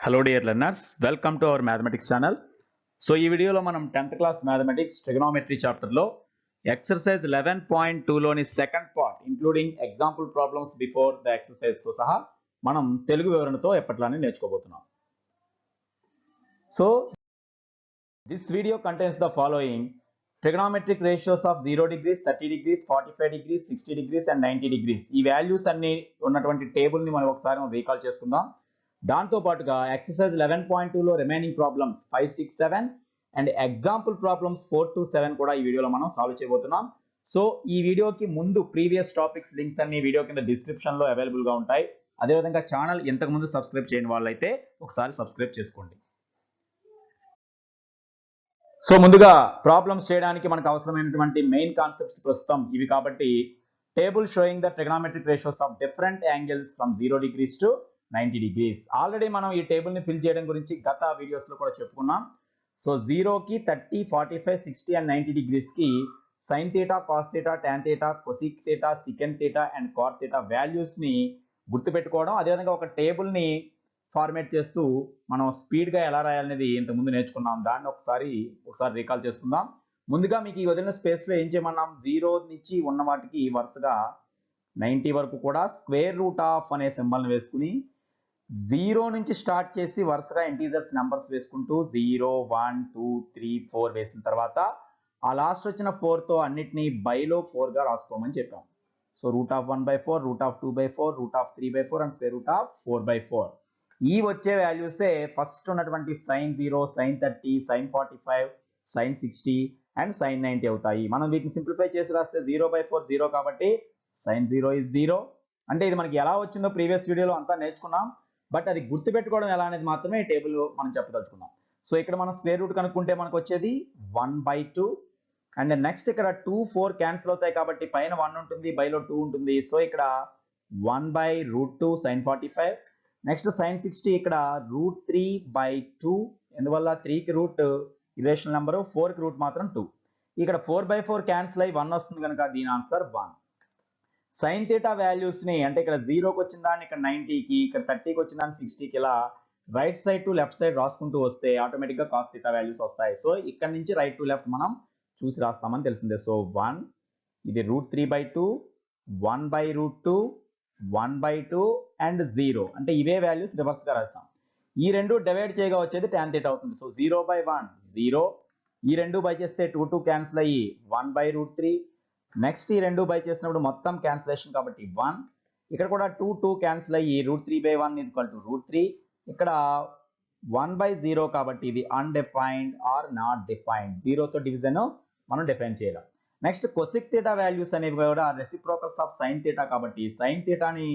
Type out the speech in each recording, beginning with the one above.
Hello dear learners, welcome to our mathematics channel. So ఈ వీడియోలో మనం 10th క్లాస్ మ్యాథమెటిక్స్ ట్రిగనోమెట్రీ చాప్టర్లో exercise 11.2 లోని second part including example problems before the exercise తో సహా మనం తెలుగు వివరణతో ఎప్పట్లానే నేర్చుకోబోతున్నాం. So this video contains the following trigonometric ratios of 0 degrees, 30 degrees, 45 degrees, 60 degrees and 90 degrees. ఈ వాల్యూస్ అన్ని ఉన్నటువంటి టేబుల్ ని మనం ఒకసారి రీకాల్ చేసుకుందాం. దాంతో పాటుగా ఎక్సర్సైజ్ 11.2 లో remaining problems 5, 6, 7 and example problems 4 to 7 కూడా ఈ వీడియోలో మనం సాల్వ్ చేయబోతున్నాం. సో ఈ వీడియోకి ముందు ప్రీవియస్ టాపిక్స్ లింక్స్ అన్ని వీడియో కింద డిస్క్రిప్షన్ లో అవైలబుల్ గా ఉంటాయి. అదేవిధంగా ఛానల్ ఇంతకు ముందు సబ్స్క్రైబ్ చేయని వాళ్ళైతే ఒకసారి సబ్స్క్రైబ్ చేసుకోండి. సో ముందుగా ప్రాబ్లమ్స్ చేయడానికి మనకు అవసరమైనటువంటి మెయిన్ కాన్సెప్ట్స్ ప్రస్తుతం ఇవి కాబట్టి table showing the trigonometric ratios of different angles from 0 degrees to 90 degrees. Already మనం ఈ టేబుల్ ని ఫిల్ చేయడం గురించి గత వీడియోస్ లో కూడా చెప్పుకున్నాం. సో 0 కి 30, 45, 60 అండ్ 90 degrees కి sin theta, cos theta, tan theta, cosec theta, secant theta and cot theta values ని గుర్తుపెట్టుకోవడం, అదేవిధంగా ఒక టేబుల్ ని ఫార్మేట్ చేస్తూ మనం స్పీడ్ గా ఎలా రాయాలనేది ఇంత ముందు నేర్చుకున్నాం. దాన్ని ఒకసారి రీకాల్ చేసుకుందాం. ముందుగా మీకు ఈ వదిలిన స్పేస్ లో ఏం చేయమన్నాం, 0 నుంచి ఉన్న వాటికి వరుసగా 90 వరకు కూడా స్క్వేర్ రూట్ ఆఫ్ అనే సింబల్ ని వేసుకుని 0 నుంచి స్టార్ట్ చేసి వరుసగా ఇంటీజర్స్ నెంబర్స్ వేసుకుంటూ 0, 1, 2, 3, 4 వేసిన తర్వాత ఆ లాస్ట్ వచ్చిన 4 తో అన్నిటినీ బైలో 4 గా రాసుకోమని చెప్పాం. So root of 1/4, root of 2/4, root of 3/4 and square root of 4/4. ఈ వచ్చే వాల్యూసే ఫస్ట్ ఉన్నటువంటి sin 0, sin 30, sin 45, sin 60 and sin 90 అవుతాయి. మనం వీటిని సింప్లిఫై చేసి రాస్తే 0/4 0 కాబట్టి sin 0 is 0. అంటే ఇది మనకి ఎలా వచ్చిందో ప్రీవియస్ వీడియోలో అంతా నేర్చుకున్నాం, బట్ అది గుర్తుపెట్టుకోవడం ఎలా అనేది మాత్రమే ఈ టేబుల్ మనం చెప్పదలుచుకున్నాం. సో ఇక్కడ మనం స్క్వేర్ రూట్ కనుక్కుంటే మనకు వచ్చేది 1/2 అండ్ నెక్స్ట్ ఇక్కడ 2, 4 క్యాన్సిల్ అవుతాయి కాబట్టి పైన 1 ఉంటుంది, బైలో 2 ఉంటుంది. సో ఇక్కడ 1/√2 sin 45. నెక్స్ట్ sin 60 ఇక్కడ √3/2, ఎందువల్ల 3 కి రూట్ ఇరేషనల్ నెంబర్, 4 కి రూట్ మాత్రం 2. ఇక్కడ 4/4 క్యాన్సిల్ అయ్యి 1 వస్తుంది కనుక దీని ఆన్సర్ 1. sin theta వాల్యూస్ ని అంటే ఇక్కడ 0కి వచ్చిన దాన్ని ఇక్కడ 90కి, ఇక్కడ 30కి వచ్చిన దాన్ని 60కి ఇలా right side to left side రాసుకుంటూ వస్తే ఆటోమేటిక్ గా cos theta వాల్యూస్ వస్తాయి. సో ఇక్కడ నుంచి రైట్ టు లెఫ్ట్ మనం చూసి రాస్తామని తెలిసిందే. సో 1, ఇది √3/2, 1/√2, 1/2 అండ్ 0 అంటే ఇవే వాల్యూస్ రివర్స్ గా రాస్తాం. ఈ రెండు డివైడ్ చేయగా వచ్చేది tan theta అవుతుంది. సో 0/1 0, ఈ రెండు బై చేస్తే 2 క్యాన్సిల్ అయ్యి 1/√3. నెక్స్ట్ ఈ రెండు బై చేసినప్పుడు మొత్తం క్యాన్సిలేషన్ కాబట్టి 1. ఇక్కడ కూడా 2 క్యాన్సిల్ అయ్యి √3/1 ఈజ్ ఈక్వల్ టు √3. ఇక్కడ 1/0 కాబట్టి ఇది అన్డిఫైన్డ్ ఆర్ నాట్ డిఫైన్డ్, 0తో డివిజన్ మనం డిఫైన్ చేయాలి. నెక్స్ట్ కొసెక్ థీటా వాల్యూస్ అనేవి కూడా రెసిప్రోకల్స్ ఆఫ్ sin theta కాబట్టి sin theta ని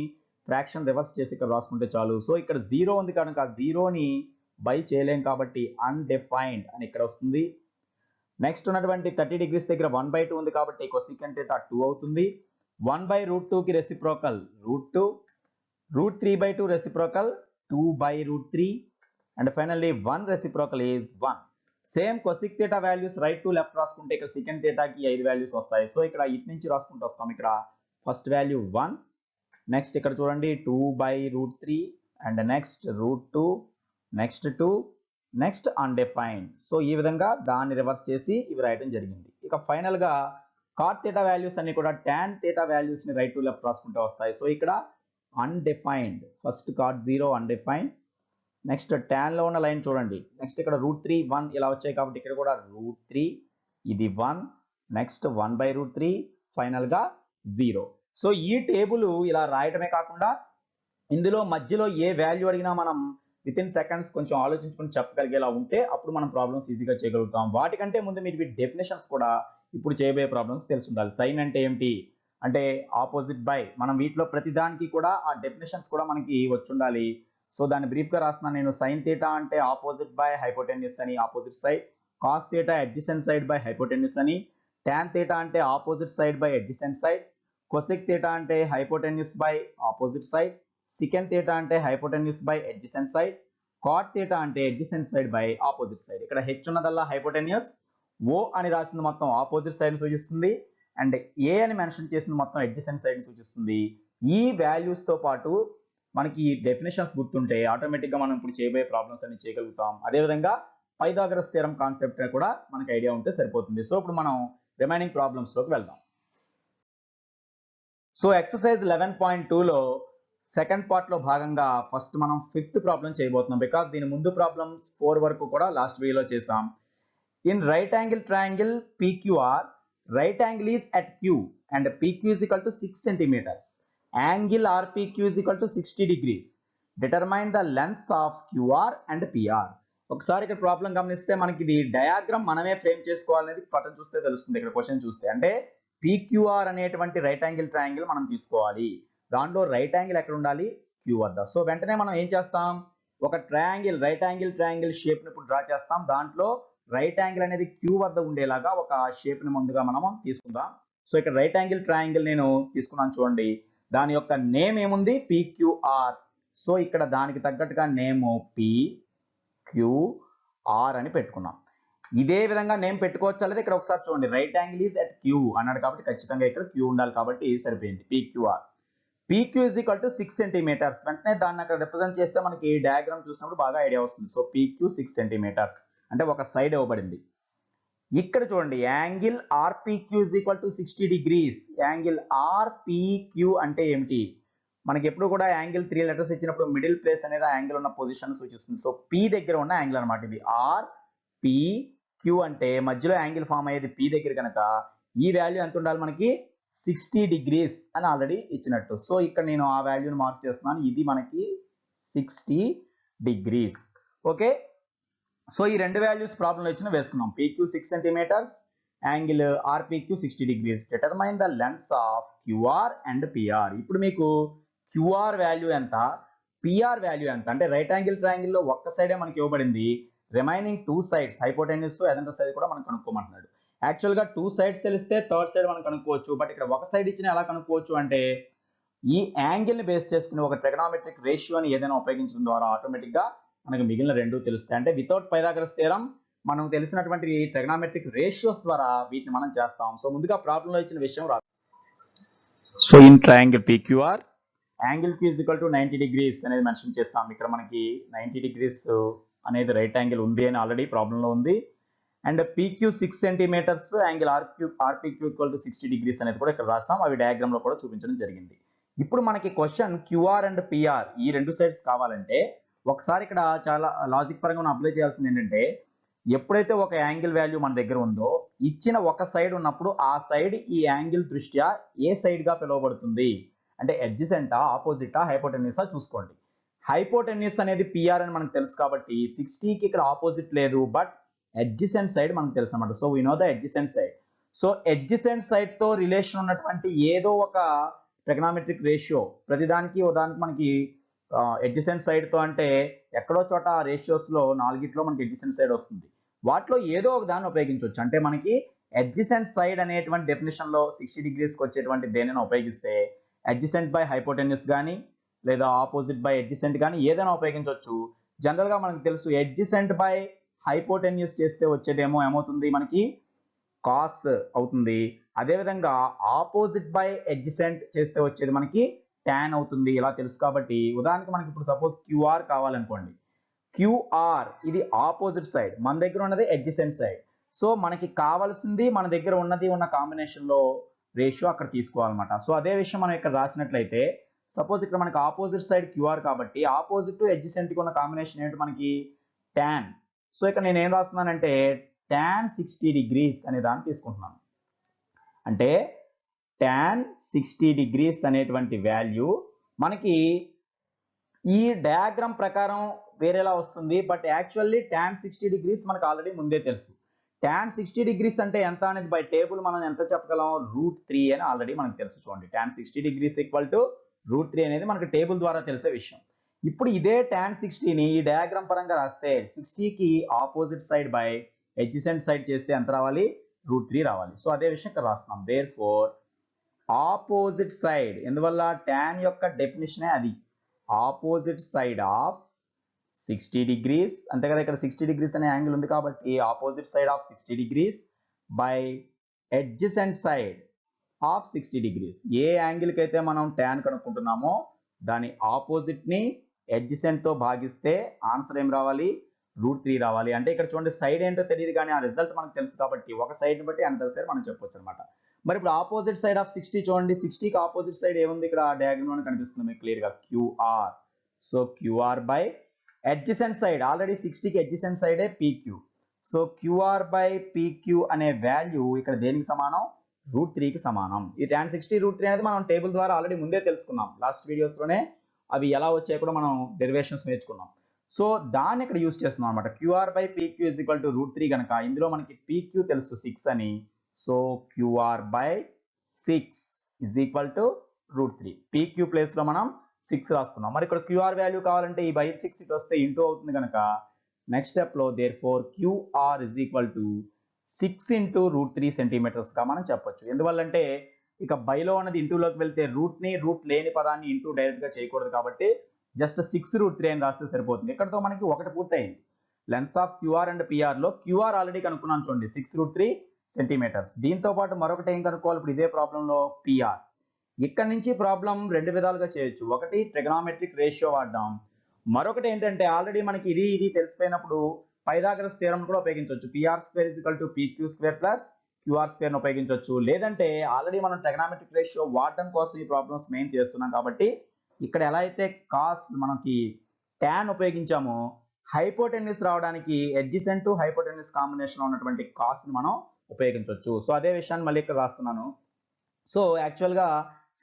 ఫ్రాక్షన్ రివర్స్ చేసి ఇక్కడ రాసుకుంటే చాలు. సో ఇక్కడ 0 ఉంది కనుక 0ని బై చేయలేం కాబట్టి అన్డిఫైన్డ్ అని ఇక్కడ వస్తుంది. నెక్స్ట్ ఉన్నటువంటి 30 degrees దగ్గర 1/2 ఉంది కాబట్టి కొసెకంట్ థీటా 2 అవుతుంది. 1/√2 కి reciprocal √2, √3/2 reciprocal 2/√3 and finally 1 reciprocal is 1. Same cosec theta values right to left రాసుకుంటే ఇక్కడ సెకండ్ థీటాకి 5 వాల్యూస్ వస్తాయి. సో ఇక్కడ ఇటు నుంచి రాసుకుంటూ వస్తాం. ఇక్కడ ఫస్ట్ వాల్యూ 1, నెక్స్ట్ ఇక్కడ చూడండి 2/√3 and next √2, next 2, next undefined. So ఈ విధంగా దాన్ని రివర్స్ చేసి ఇవి రాయడం జరిగింది. ఇక ఫైనల్ గా cot theta వాల్యూస్ అన్ని కూడా tan theta వాల్యూస్ ని రైట్ టు లెఫ్ట్ రాసుకుంటూ వస్తాయి. సో ఇక్కడ undefined, first cot 0 undefined, next tan లో ఉన్న లైన్ చూడండి, నెక్స్ట్ ఇక్కడ √3, 1 ఇలా వచ్చాయి కాబట్టి ఇక్కడ కూడా √3, ఇది 1, నెక్స్ట్ 1/√3, ఫైనల్ గా 0. సో ఈ టేబుల్ ఇలా రాయటమే కాకుండా ఇందులో మధ్యలో ఏ వాల్యూ అడిగినా మనం విత్ ఇన్ సెకండ్స్ కొంచెం ఆలోచించుకుని చెప్పగలిగేలా ఉంటే అప్పుడు మనం ప్రాబ్లమ్స్ ఈజీగా చేయగలుగుతాం. వాటికంటే ముందు మీరు వీటి డెఫినేషన్స్ కూడా ఇప్పుడు చేయబోయే ప్రాబ్లమ్స్ తెలిసి ఉండాలి. సైన్ అంటే ఏమిటి అంటే ఆపోజిట్ బై, మనం వీటిలో ప్రతిదానికి కూడా ఆ డెఫినేషన్స్ కూడా మనకి వచ్చి ఉండాలి. సో దాన్ని బ్రీఫ్ గా రాస్తున్నాను నేను. sin theta అంటే ఆపోజిట్ బై హైపోటెన్యూస్ అని, opposite side. cos theta adjacent side by hypotenuse అని. tan theta అంటే opposite side by adjacent side. cosec theta అంటే hypotenuse by opposite side. secant theta అంటే hypotenuse by adjacent side. cot theta అంటే adjacent side by opposite side. ఇక్కడ h ఉన్నదల్లా hypotenuse, O అని రాసింది మొత్తం opposite side సూచిస్తుంది, and A అని mention చేసింది మొత్తం అడ్జసెంట్ సైడ్ సూచిస్తుంది. ఈ వాల్యూస్ తో పాటు మనకి డెఫినేషన్స్ గుర్తుంటే ఆటోమేటిక్గా మనం ఇప్పుడు చేయబోయే ప్రాబ్లమ్స్ అన్ని చేయగలుగుతాం. అదేవిధంగా పైథాగరస్ థియరం కాన్సెప్ట్ కూడా మనకి ఐడియా ఉంటే సరిపోతుంది. సో ఇప్పుడు మనం రిమైనింగ్ ప్రాబ్లమ్స్లోకి వెళ్దాం. సో ఎక్సర్సైజ్ 11.2లో సెకండ్ పార్ట్లో భాగంగా ఫస్ట్ మనం 5th ప్రాబ్లం చేయబోతున్నాం. బికాస్ దీని ముందు ప్రాబ్లమ్స్ 4 వరకు కూడా లాస్ట్ వీడియోలో చేసాం. In right angle triangle PQR, right angle is at Q and PQ is equal to 6 centimeters. Angle RPQ is equal to 60 degrees. Determine the lengths of QR and PR. ఒకసారి ఇక్కడ problem గమనిస్తే మనకి ఇది diagram మనమే frame చేసుకోవాలనేది పటం చూస్తే తెలుస్తుంది. ఇక్కడ క్వశ్చన్ చూస్తే అంటే PQR అనేటువంటి రైట్ యాంగిల్ ట్రయాంగిల్ మనం తీసుకోవాలి. దాంట్లో రైట్ యాంగిల్ ఎక్కడ ఉండాలి? Q వద్ద. సో వెంటనే మనం ఏం చేస్తాం, ఒక triangle right angle triangle shape ని ఇప్పుడు డ్రా చేస్తాం. దాంట్లో రైట్ యాంగిల్ అనేది Q వద్ద ఉండేలాగా ఒక షేప్ ని ముందుగా మనం తీసుకుందాం. సో ఇక్కడ రైట్ యాంగిల్ ట్రయాంగిల్ నేను తీసుకున్నాను చూడండి. దాని యొక్క నేమ్ ఏముంది? PQR. సో ఇక్కడ దానికి తగ్గట్టుగా నేమ్ PQR అని పెట్టుకున్నాం. ఇదే విధంగా నేమ్ పెట్టుకోవచ్చు లేదా ఇక్కడ ఒకసారి చూడండి, right angle is at Q అన్నాడు కాబట్టి ఖచ్చితంగా ఇక్కడ Q ఉండాలి కాబట్టి సరిపోయింది. PQR. PQ is equal to 6 centimeters. వెంటనే దాన్ని అక్కడ రిప్రజెంట్ చేస్తే మనకి డయాగ్రామ్ చూసినప్పుడు బాగా ఐడియా వస్తుంది. సో PQ 6 centimeters అంటే ఒక సైడ్ ఇవ్వబడింది. ఇక్కడ చూడండి, angle RPQ is equal to 60 degrees. Angle RPQ అంటే ఏమిటి? మనకి ఎప్పుడు కూడా యాంగిల్ 3 లెటర్స్ ఇచ్చినప్పుడు మిడిల్ ప్లేస్ అనేది ఆ యాంగిల్ ఉన్న పొజిషన్ సూచిస్తుంది. సో P దగ్గర ఉన్న యాంగిల్ అనమాట ఇది. RPQ అంటే మధ్యలో యాంగిల్ ఫామ్ అయ్యేది P దగ్గర కనుక ఈ వాల్యూ ఎంత ఉండాలి మనకి? 60 degrees అని ఆల్రెడీ ఇచ్చినట్టు. సో ఇక్కడ నేను ఆ వాల్యూని మార్క్ చేస్తున్నాను. ఇది మనకి 60 degrees. ఓకే, సో ఈ రెండు వాల్యూస్ ప్రాబ్లంలో ఇచ్చిన వేసుకున్నాం. PQ 6 centimeters, angle RPQ 60 degrees. Determine the lengths of QR and PR. ఇప్పుడు మీకు QR వాల్యూ ఎంత, PR వాల్యూ ఎంత అంటే రైట్ యాంగిల్ ట్రయాంగిల్లో ఒక్క సైడే మనకి ఇవ్వబడింది. రిమైనింగ్ 2 sides హైపోటెన్యూస్ ఎదంటర్ సైడ్ కూడా మనం కనుక్కోమంటున్నాడు. యాక్చువల్గా 2 sides తెలిస్తే థర్డ్ సైడ్ మనం కనుక్కోవచ్చు. బట్ ఇక్కడ ఒక సైడ్ ఇచ్చిన ఎలా కనుక్కోవచ్చు అంటే ఈ యాంగిల్ ని బేస్ చేసుకుని ఒక ట్రిగనామెట్రిక్ రేషియోని ఏదైనా ఉపయోగించడం ద్వారా ఆటోమేటిక్ గా మనకు మిగిలిన రెండు తెలుస్తాయి. అంటే వితౌట్ పైథాగరస్ థియరం మనం తెలిసినటువంటి ట్రిగనామెట్రిక్ రేషియోస్ ద్వారా వీటిని మనం చేస్తాం. సో ముందుగా ప్రాబ్లంలో ఇచ్చిన విషయం రా. So in triangle PQR, angle Q is equal to 90 degrees అనేది మెన్షన్ చేస్తాం. ఇక్కడ మనకి 90 degrees అనేది రైట్ యాంగిల్ ఉంది అని ఆల్రెడీ ప్రాబ్లంలో ఉంది. And PQ 6 centimeters, angle RPQ equal to 60 degrees అనేది కూడా ఇక్కడ రాస్తాం. అవి డయాగ్రామ్ లో కూడా చూపించడం జరిగింది. ఇప్పుడు మనకి క్వశ్చన్ QR అండ్ PR ఈ రెండు సైడ్స్ కావాలంటే ఒకసారి ఇక్కడ చాలా లాజిక్ పరంగా మనం అప్లై చేయాల్సింది ఏంటంటే, ఎప్పుడైతే ఒక యాంగిల్ వాల్యూ మన దగ్గర ఉందో ఇచ్చిన ఒక సైడ్ ఉన్నప్పుడు ఆ సైడ్ ఈ యాంగిల్ దృష్ట్యా ఏ సైడ్ గా పిలువబడుతుంది అంటే అడ్జసెంటా, ఆపోజిటా, హైపోటెన్యూసా చూసుకోండి. హైపోటెన్యూస్ అనేది PR అని మనకు తెలుసు కాబట్టి 60కి ఇక్కడ ఆపోజిట్ లేదు, బట్ అడ్జసెంట్ సైడ్ మనకు తెలుసు అన్నమాట. So we know the adjacent side. So adjacent side తో రిలేషన్ ఉన్నటువంటి ఏదో ఒక ట్రిగనామెట్రిక్ రేషియో, ప్రతిదానికి ఉదాహరణకి మనకి అడ్జసెంట్ సైడ్ తో అంటే ఎక్కడో చోట రేషియోస్ లో 4గిట్లో మనకి అడ్జసెంట్ సైడ్ వస్తుంది. వాటిలో ఏదో ఒక దాన్ని ఉపయోగించవచ్చు. అంటే మనకి అడ్జసెంట్ సైడ్ అనేటువంటి డెఫినేషన్ లో 60 degrees కి వచ్చేటువంటి దేనిని ఉపయోగిస్తే అడ్జసెంట్ బై హైపోటెన్యూస్ కానీ లేదా ఆపోజిట్ బై అడ్జసెంట్ కానీ ఏదైనా ఉపయోగించవచ్చు. జనరల్ గా మనకు తెలుసు అడ్జసెంట్ బై హైపోటెన్యూస్ చేస్తే వచ్చేదేమో ఏమవుతుంది మనకి కాస్ అవుతుంది. అదేవిధంగా ఆపోజిట్ బై అడ్జసెంట్ చేస్తే వచ్చేది మనకి టాన్ అవుతుంది. ఇలా తెలుసు కాబట్టి ఉదాహరణకి మనకి ఇప్పుడు సపోజ్ QR కావాలనుకోండి. QR ఇది ఆపోజిట్ సైడ్, మన దగ్గర ఉన్నది అడ్జసెంట్ సైడ్. సో మనకి కావాల్సింది మన దగ్గర ఉన్నది ఉన్న కాంబినేషన్ లో రేషియో అక్కడ తీసుకోవాలన్నమాట. సో అదే విషయం మనం ఇక్కడ రాసినట్లయితే సపోజ్ ఇక్కడ మనకి ఆపోజిట్ సైడ్ QR కాబట్టి ఆపోజిట్ టు అడ్జసెంట్ కి ఉన్న కాంబినేషన్ ఏంటి మనకి టాన్. సో ఇక్కడ నేను ఏం రాస్తున్నానంటే tan 60 degrees అనే దాన్ని తీసుకుంటున్నాను. అంటే tan 60 degrees అనేటువంటి వాల్యూ మనకి ఈ డయాగ్రామ్ ప్రకారం వేరేలా వస్తుంది. బట్ యాక్చువల్లీ tan 60 degrees మనకు ఆల్రెడీ ముందే తెలుసు. tan 60 degrees అంటే ఎంత అనేది బై టేబుల్ మనం ఎంత చెప్పగలం? √3 అని ఆల్రెడీ మనకు తెలుసు. చూడండి, tan 60 degrees ఈక్వల్ టు √3 అనేది మనకి టేబుల్ ద్వారా తెలిసే విషయం. ఇప్పుడు ఇదే tan 60ని ఈ డయాగ్రామ్ పరంగా రాస్తే 60కి opposite side by adjacent side చేస్తే ఎంత రావాలి? √3 రావాలి. సో అదే విషయం ఇక్కడ రాస్తున్నాం. దేర్ ఫోర్ ఆపోజిట్ సైడ్, ఎందువల్ల tan యొక్క డెఫినిషనే అది, ఆపోజిట్ సైడ్ ఆఫ్ 60 degrees అంతే కదా. ఇక్కడ 60 degrees అనే యాంగిల్ ఉంది కాబట్టి opposite side of 60 degrees by adjacent side of 60 degrees. A angle కి అయితే మనం tan కనుక్కుంటున్నామో దాని ఆపోజిట్ని అడ్జసెంట్తో భాగిస్తే ఆన్సర్ ఏం రావాలి, √3 రావాలి. అంటే ఇక్కడ చూడండి సైడ్ ఏంటో తెలియదు కానీ ఆ రిజల్ట్ మనకు తెలుసు కాబట్టి ఒక సైడ్ని బట్టి అనదర్ సైడ్ మనం చెప్పొచ్చు అనమాట. మరి ఇప్పుడు ఆపోజిట్ సైడ్ ఆఫ్ 60 చూడండి, 60కి ఆపోజిట్ సైడ్ ఏముంది ఇక్కడ డయాగ్రామ్లో కనిపిస్తుంది మీకు క్లియర్గా, QR. So QR by adjacent side, already 60కి అడ్జసెంట్ సైడే PQ. So QR by PQ అనే వాల్యూ ఇక్కడ దేనికి సమానం, √3కి సమానం. ఈ tan 60 √3 అనేది మనం టేబుల్ ద్వారా ఆల్రెడీ ముందే తెలుసుకున్నాం, లాస్ట్ వీడియోస్లోనే అవి ఎలా వచ్చాయో కూడా మనం డెరివేషన్స్ నేర్చుకున్నాం. సో దాన్ని ఇక్కడ యూజ్ చేస్తున్నాం అనమాట. QR by PQ is equal to √3 కనుక ఇందులో మనకి PQ తెలుసు 6 అని, so QR by 6 is equal to √3. PQ ప్లేస్లో మనం 6 రాసుకున్నాం. మరి ఇక్కడ QR వాల్యూ కావాలంటే ఈ బై 6 ఇటు వస్తే ఇంటూ అవుతుంది కనుక నెక్స్ట్ స్టెప్లో therefore QR is equal to 6 into √3 సెంటీమీటర్స్గా మనం చెప్పొచ్చు. ఎందువల్లంటే ఇక బైలో ఉన్నది ఇంటూలోకి వెళ్తే రూట్ని రూట్ లేని పదాన్ని ఇంటూ డైరెక్ట్గా చేయకూడదు కాబట్టి జస్ట్ 6 √3 అని రాస్తే సరిపోతుంది. ఇక్కడతో మనకి ఒకటి పూర్తయింది. లెన్స్ ఆఫ్ QR అండ్ PRలో QR ఆల్రెడీ కనుక్కున్నాను చూడండి, 6 √3 సెంటీమీటర్స్. దీంతో పాటు మరొకటి ఏం కనుక్కోవాలి ఇప్పుడు ఇదే ప్రాబ్లంలో, PR. ఇక్కడ నుంచి ప్రాబ్లం రెండు విధాలుగా చేయొచ్చు. ఒకటి ట్రిగనామెట్రిక్ రేషియో వాడడం, మరొకటి ఏంటంటే ఆల్రెడీ మనకి ఇది తెలిసిపోయినప్పుడు పైథాగరస్ థియరం కూడా ఉపయోగించవచ్చు. PR² = PQ² ప్లస్ QR² ఉపయోగించవచ్చు. లేదంటే ఆల్రెడీ మనం ట్రిగనామెట్రిక్ రేషియో వాడడం కోసం ఈ ప్రాబ్లమ్స్ మెయిన్ చేస్తున్నాం కాబట్టి ఇక్కడ ఎలా అయితే కాస్ మనకి tan ఉపయోగించామో హైపోటెన్యూస్ రావడానికి అడ్జసెంట్ టు హైపోటెన్యూస్ కాంబినేషన్లో ఉన్నటువంటి కాస్ని మనం ఉపయోగించవచ్చు. సో అదే విషయాన్ని మళ్ళీ ఇక్కడ రాస్తున్నాను. సో యాక్చువల్గా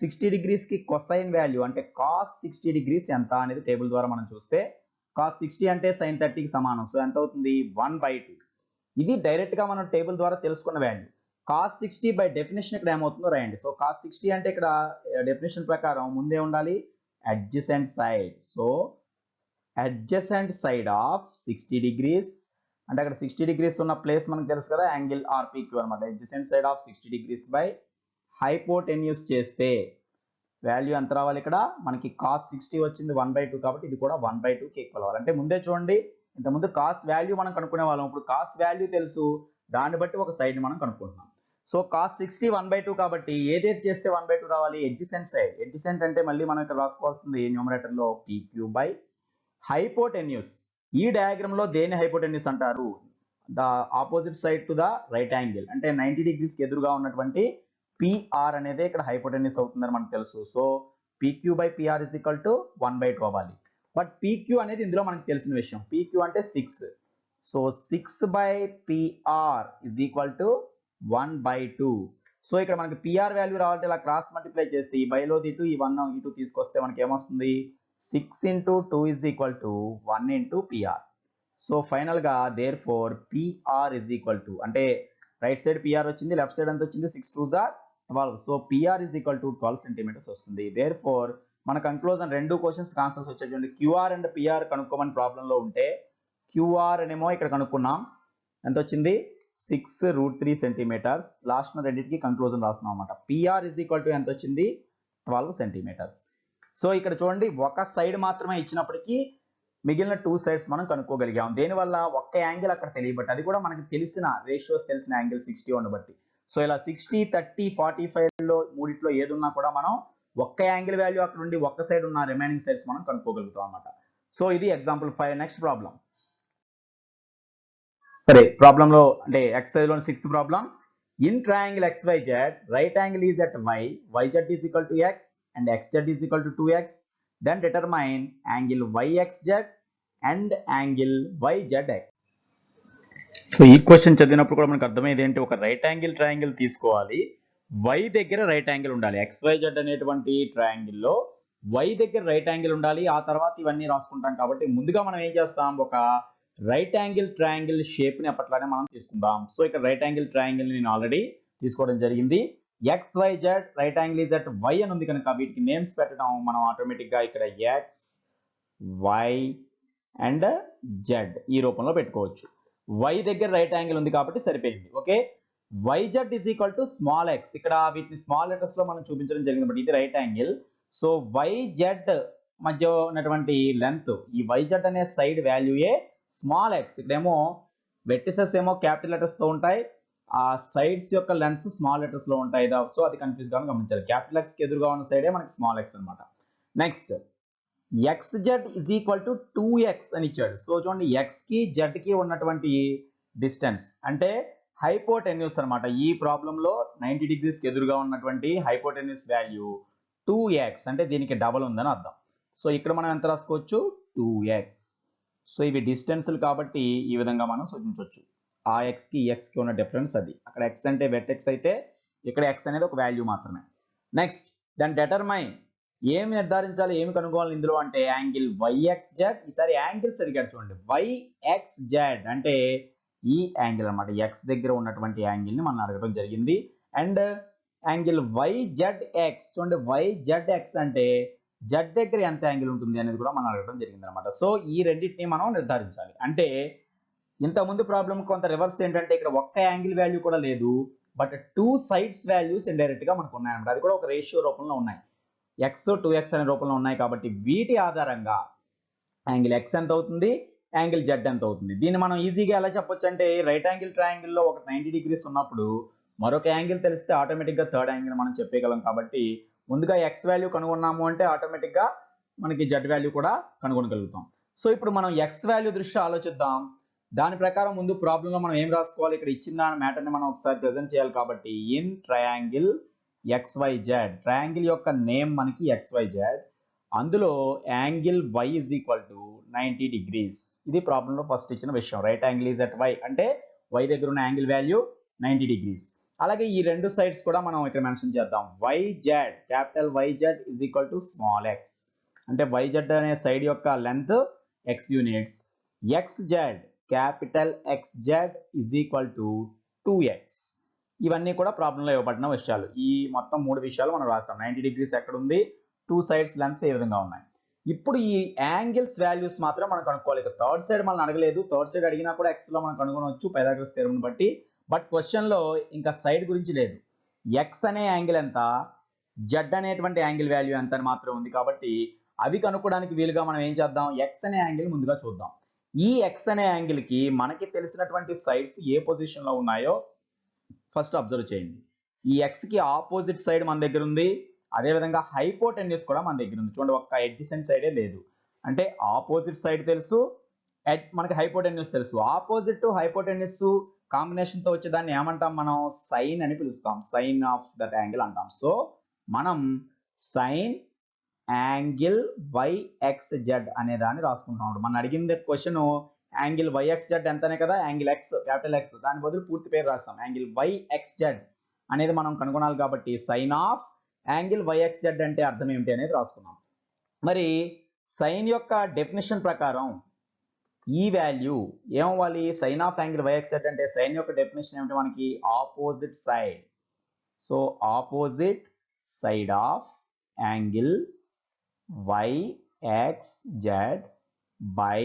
60 డిగ్రీస్కి కొసైన్ వాల్యూ అంటే కాస్ 60 డిగ్రీస్ ఎంత అనేది టేబుల్ ద్వారా మనం చూస్తే కాస్ 60 అంటే sin 30కి సమానం. సో ఎంత అవుతుంది, 1/2. ఇది డైరెక్ట్గా మనం టేబుల్ ద్వారా తెలుసుకున్న వాల్యూ. కాస్ 60 బై డెఫినేషన్ ఇక్కడ ఏమవుతుందో రాయండి. సో కాస్ 60 అంటే ఇక్కడ డెఫినేషన్ ప్రకారం ముందే ఉండాలి adjacent side. So adjacent side of 60 degrees అంటే అక్కడ 60 డిగ్రీస్ ఉన్న ప్లేస్ మనకు తెలుసు కదా, యాంగిల్ RPQ అనమాట. Adjacent side of 60 degrees by hypotenuse చేస్తే వాల్యూ ఎంత రావాలి, ఇక్కడ మనకి కాస్ 60 వచ్చింది 1/2 కాబట్టి ఇది కూడా 1/2కి ఈక్వల్ అవ్వాలి. అంటే ముందే చూడండి ఇంతకుముందు కాస్ వాల్యూ మనం కనుక్కునే వాళ్ళం, ఇప్పుడు కాస్ వాల్యూ తెలుసు, దాన్ని బట్టి ఒక సైడ్ని మనం కనుక్కుంటున్నాం. సో కాస్ 60 1/2 కాబట్టి ఏదైతే చేస్తే 1/2 రావాలి, అడ్జసెంట్ సైడ్. అడ్జసెంట్ అంటే మళ్ళీ మనం ఇక్కడ రాసుకోవాల్సింది న్యూమరేటర్లో PQ బై హైపోటెన్యూస్. ఈ డయాగ్రామ్లో దేని హైపోటెన్యూస్ అంటారు, the opposite side to the right angle. అంటే 90 డిగ్రీస్కి ఎదురుగా ఉన్నటువంటి PR అనేది ఇక్కడ హైపోటెన్యూస్ అవుతుందని మనకు తెలుసు. So PQ by PR is equal to 1/2 అవ్వాలి. బట్ PQ అనేది ఇందులో మనకు తెలిసిన విషయం. PQ అంటే 6. So 6 by PR is equal to 1/2. So ఇక్కడ మనకి PR వాల్యూ రావాలంటే ఇలా క్రాస్ మల్టిప్లై చేస్తే ఈ బైలో ఇటు ఈ 1 ఇటు తీసుకొస్తే మనకి ఏమొస్తుంది, 6 into 2 is equal to 1 into PR. So ఫైనల్గా therefore PR is equal to, అంటే రైట్ సైడ్ PR వచ్చింది, లెఫ్ట్ సైడ్ ఎంత వచ్చింది, 6 2s are 12. So PR is equal to 12 centimetres వస్తుంది. దేర్ఫోర్ మన కంక్లూజన్ రెండు క్వశ్చన్స్ ఆన్సర్స్ వచ్చాయి చూడండి. QR అండ్ PR కనుక్కోమని ప్రాబ్లంలో ఉంటే QR అనేమో ఇక్కడ కనుక్కున్నాం, ఎంత వచ్చింది 6 √3 సెంటీమీటర్స్. లాస్ట్ రెండింటికి కంక్లూజన్ రాస్తున్నాం అనమాట. PR ఈజ్ ఈక్వల్ టు ఎంత వచ్చింది, 12 సెంటీమీటర్స్. సో ఇక్కడ చూడండి ఒక సైడ్ మాత్రమే ఇచ్చినప్పటికీ మిగిలిన 2 సైడ్స్ మనం కనుక్కోగలిగాం. దేనివల్ల ఒక్క యాంగిల్ అక్కడ తెలియబట్టి, అది కూడా మనకి తెలిసిన రేషియోస్ తెలిసిన యాంగిల్ 60 ఉండబట్టి. సో ఇలా 60 30 45లో మూడిట్లో ఏది ఉన్నా కూడా మనం ఒక్క యాంగిల్ వాల్యూ అక్కడ ఉండి ఒక్క సైడ్ ఉన్న రిమైనింగ్ సైడ్స్ మనం కనుక్కోగలుగుతాం అనమాట. సో ఇది ఎగ్జాంపుల్ 5. నెక్స్ట్ ప్రాబ్లం, సరే ప్రాబ్లంలో అంటే ఎక్సర్సైజ్ లోని 6th problem. In triangle XYZ right angle is at Y, YZ is equal to X and XZ is equal to 2X. Then determine angle YXZ and angle YZX. So ఈ question చదివినప్పుడు కూడా మనకు అర్థమయ్యేది ఏంటి, ఒక right angle triangle తీసుకోవాలి, Y దగ్గర right angle ఉండాలి. XYZ అనేటువంటి ట్రయాంగిల్లో Y దగ్గర రైట్ యాంగిల్ ఉండాలి. ఆ తర్వాత ఇవన్నీ రాసుకుంటాం కాబట్టి ముందుగా మనం ఏం చేస్తాం, ఒక రైట్ యాంగిల్ ట్రయాంగిల్ షేప్ని అప్పట్లానే మనం తీసుకుందాం. సో ఇక్కడ రైట్ యాంగిల్ ట్రయాంగిల్ నేను ఆల్రెడీ తీసుకోవడం జరిగింది. XYZ right angle is at Y అని ఉంది కనుక వీటికి నేమ్స్ పెట్టడం మనం ఆటోమేటిక్గా ఇక్కడ X, Y అండ్ Z ఈ రూపంలో పెట్టుకోవచ్చు. Y దగ్గర రైట్ యాంగిల్ ఉంది కాబట్టి సరిపోయింది. Okay, YZ is equal to small x. ఇక్కడ వీటిని స్మాల్ లెటర్స్ లో మనం చూపించడం జరిగింది బట్ ఇది రైట్ యాంగిల్. సో YZ మధ్య ఉన్నటువంటి లెంత్, ఈ YZ అనే సైడ్ వాల్యూయే స్మాల్ x. ఇక్కడేమో వెర్టిసెస్ ఏమో క్యాపిటల్ లెటర్స్ తో ఉంటాయి, ఆ సైడ్స్ యొక్క లెంత్స్ స్మాల్ లెటర్స్ లో ఉంటాయి. సో అది కన్ఫ్యూజ్ గా గమనించాలి. క్యాపిటల్ x కి ఎదురుగా ఉన్న సైడే మనకి స్మాల్ x అనమాట. Next xz is equal to 2x అని ఇచ్చాడు. సో చూడండి x కి z కి ఉన్నటువంటి డిస్టెన్స్ అంటే హైపోటెన్యూస్ అనమాట. ఈ ప్రాబ్లంలో 90 డిగ్రీస్కి ఎదురుగా ఉన్నటువంటి హైపోటెన్యూస్ వాల్యూ 2x అంటే దీనికి డబల్ ఉందని అర్థం. సో ఇక్కడ మనం ఎంత రాసుకోవచ్చు 2x. సో ఇవి డిస్టెన్స్లు కాబట్టి ఈ విధంగా మనం సూచించవచ్చు. ఆ x కి ఈ x కి ఉన్న డిఫరెన్స్ అది. అక్కడ x అంటే వెర్టెక్స్ అయితే ఇక్కడ x అనేది ఒక వాల్యూ మాత్రమే. నెక్స్ట్ దెన్ డెటర్మైన్ ఏమి నిర్ధారించాలి, ఏమి కనుగోవాలి ఇందులో అంటే యాంగిల్ YXZ. ఈసారి యాంగిల్స్ అడిగాడు చూడండి. YXZ అంటే ఈ యాంగిల్ అన్నమాట. x దగ్గర ఉన్నటువంటి యాంగిల్ ని మనం అడగడం జరిగింది. అండ్ యాంగిల్ YZX చూడండి. YZX అంటే z దగ్గర ఎంత యాంగిల్ ఉంటుంది అనేది కూడా మనం అడగడం జరిగింది అనమాట. సో ఈ రెండింటిని మనం నిర్ధారించాలి. అంటే ఇంతకుముందు ప్రాబ్లం కొంత రివర్స్ ఏంటంటే ఇక్కడ ఒక్క యాంగిల్ వాల్యూ కూడా లేదు, బట్ 2 సైడ్స్ వాల్యూస్ ఇండైరెక్ట్ గా మనకు ఉన్నాయన్నమాట. అది కూడా ఒక రేషియో రూపంలో ఉన్నాయి. x 2x అనే రూపంలో ఉన్నాయి కాబట్టి వీటి ఆధారంగా యాంగిల్ x ఎంత అవుతుంది, యాంగిల్ z ఎంత అవుతుంది. దీన్ని మనం ఈజీగా ఎలా చెప్పొచ్చు అంటే రైట్ యాంగిల్ ట్రయాంగిల్ లో ఒక 90 డిగ్రీస్ ఉన్నప్పుడు మరొక యాంగిల్ తెలిస్తే ఆటోమేటిక్ గా థర్డ్ యాంగిల్ మనం చెప్పగలం. కాబట్టి ముందుగా x వాల్యూ కనుగొన్నాము అంటే ఆటోమేటిక్ గా మనకి z వాల్యూ కూడా కనుగొనగలుగుతాం. సో ఇప్పుడు మనం x వాల్యూ దృష్ట్యా ఆలోచిద్దాం. దాని ప్రకారం ముందు ప్రాబ్లంలో మనం ఏం రాసుకోవాలి, ఇక్కడ ఇచ్చిన దాని మ్యాటర్ ని మనం ఒకసారి ప్రెజెంట్ చేయాలి. కాబట్టి ఇన్ ట్రయాంగిల్ XYZ, ట్రయాంగిల్ యొక్క నేమ్ మనకి XYZ, అందులో angle y is equal to 90 degrees. ఇది ప్రాబ్లంలో ఫస్ట్ ఇచ్చిన విషయం. Right angle is at y అంటే y దగ్గర ఉన్న యాంగిల్ వాల్యూ 90 డిగ్రీస్. అలాగే ఈ రెండు సైడ్స్ కూడా మనం ఇక్కడ మెన్షన్ చేద్దాం. YZ, capital YZ is equal to small x అంటే YZ అనే సైడ్ యొక్క length x units. XZ, capital XZ is equal to 2x. ఇవన్నీ కూడా ప్రాబ్లంలో ఇవ్వబడిన విషయాలు. ఈ మొత్తం 3 విషయాలు మనం రాసాం. 90 డిగ్రీస్ ఎక్కడ ఉంది, 2 సైడ్స్ లెంత్స్ ఏ విధంగా ఉన్నాయి. ఇప్పుడు ఈ యాంగిల్స్ వాల్యూస్ మాత్రం మనం కనుక్కోవాలి. ఇక థర్డ్ సైడ్ మనం అడగలేదు. థర్డ్ సైడ్ అడిగినా కూడా x లో మనం కనుగొనవచ్చు పైథాగరస్ థియరమ్ బట్టి. బట్ క్వశ్చన్ లో ఇంకా సైడ్ గురించి లేదు. x అనే యాంగిల్ ఎంత, z అనేటువంటి యాంగిల్ వాల్యూ ఎంత అని మాత్రం ఉంది. కాబట్టి అవి కనుక్కోవడానికి వీలుగా మనం ఏం చేద్దాం, x అనే యాంగిల్ ముందుగా చూద్దాం. ఈ x అనే యాంగిల్ కి మనకి తెలిసినటువంటి సైడ్స్ ఏ పొజిషన్ లో ఉన్నాయో ఫస్ట్ అబ్జర్వ్ చేయండి. ఈ x కి ఆపోజిట్ సైడ్ మన దగ్గర ఉంది. అదేవిధంగా హైపోటెన్యూస్ కూడా మన దగ్గర ఉంది. చూడండి, ఒక్క ఎడ్జసెంట్ సైడే లేదు. అంటే ఆపోజిట్ సైడ్ తెలుసు, మనకి హైపోటెన్యూస్ తెలుసు. ఆపోజిట్ టు హైపోటెన్యూస్ కాంబినేషన్ తో వచ్చేదాన్ని ఏమంటాం మనం, సైన్ అని పిలుస్తాం. సైన్ ఆఫ్ దట్ యాంగిల్ అంటాం. సో మనం సైన్ యాంగిల్ YXZ అనే దాన్ని రాసుకుంటాం. మనం అడిగింది క్వశ్చన్ యాంగిల్ YXZ ఎంతనే కదా, యాంగిల్ x క్యాపిటల్ X, దాని బదులు పూర్తి పేరు రాస్తాం. యాంగిల్ YXZ అనేది మనం కనుగొనాలి కాబట్టి సైన్ ఆఫ్ యాంగిల్ YXZ అంటే అర్థం ఏమిటి అనేది రాసుకున్నాం. మరి సైన్ యొక్క డెఫినేషన్ ప్రకారం ఈ వాల్యూ ఏమవ్వాలి, సైన్ ఆఫ్ యాంగిల్ YXZ అంటే సైన్ యొక్క డెఫినేషన్ ఏమిటి మనకి, opposite side. So opposite side of angle YXZ by,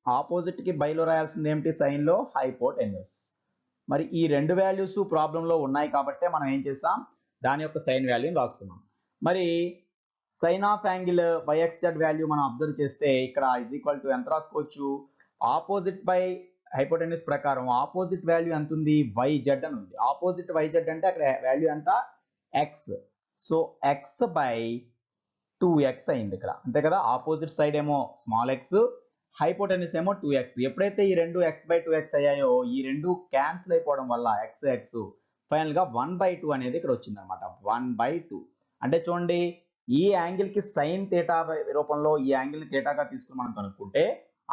opposite కి బైలో రాయాల్సింది ఏమిటి, సైన్ లో హైపోటెన్యూస్. మరి ఈ రెండు వాల్యూస్ ప్రాబ్లంలో ఉన్నాయి కాబట్టి మనం ఏం చేసాం, దాని యొక్క సైన్ వాల్యూని రాసుకున్నాం. మరి sine of angle YXZ value మనం అబ్జర్వ్ చేస్తే ఇక్కడ ఇజ్ ఈక్వల్ టు ఎంత రాసుకోవచ్చు, ఆపోజిట్ బై హైపోటెన్యూస్ ప్రకారం ఆపోజిట్ వాల్యూ ఎంత ఉంది, YZ అని ఉంది. ఆపోజిట్ YZ అంటే అక్కడ వాల్యూ ఎంత, x. So x by 2x అయింది ఇక్కడ, అంతే కదా. ఆపోజిట్ సైడ్ ఏమో స్మాల్ x, హైపోటెన్యూస్ ఏమో 2x. ఎప్పుడైతే ఈ రెండు x బై 2x అయ్యాయో ఈ రెండు క్యాన్సిల్ అయిపోవడం వల్ల x ఫైనల్ గా 1/2 అనేది ఇక్కడ వచ్చింది అనమాట. 1/2 అంటే చూడండి, ఈ యాంగిల్ కి సైన్ థీటా రూపంలో ఈ యాంగిల్ ని థీటాగా తీసుకుని మనం కనుక్కుంటే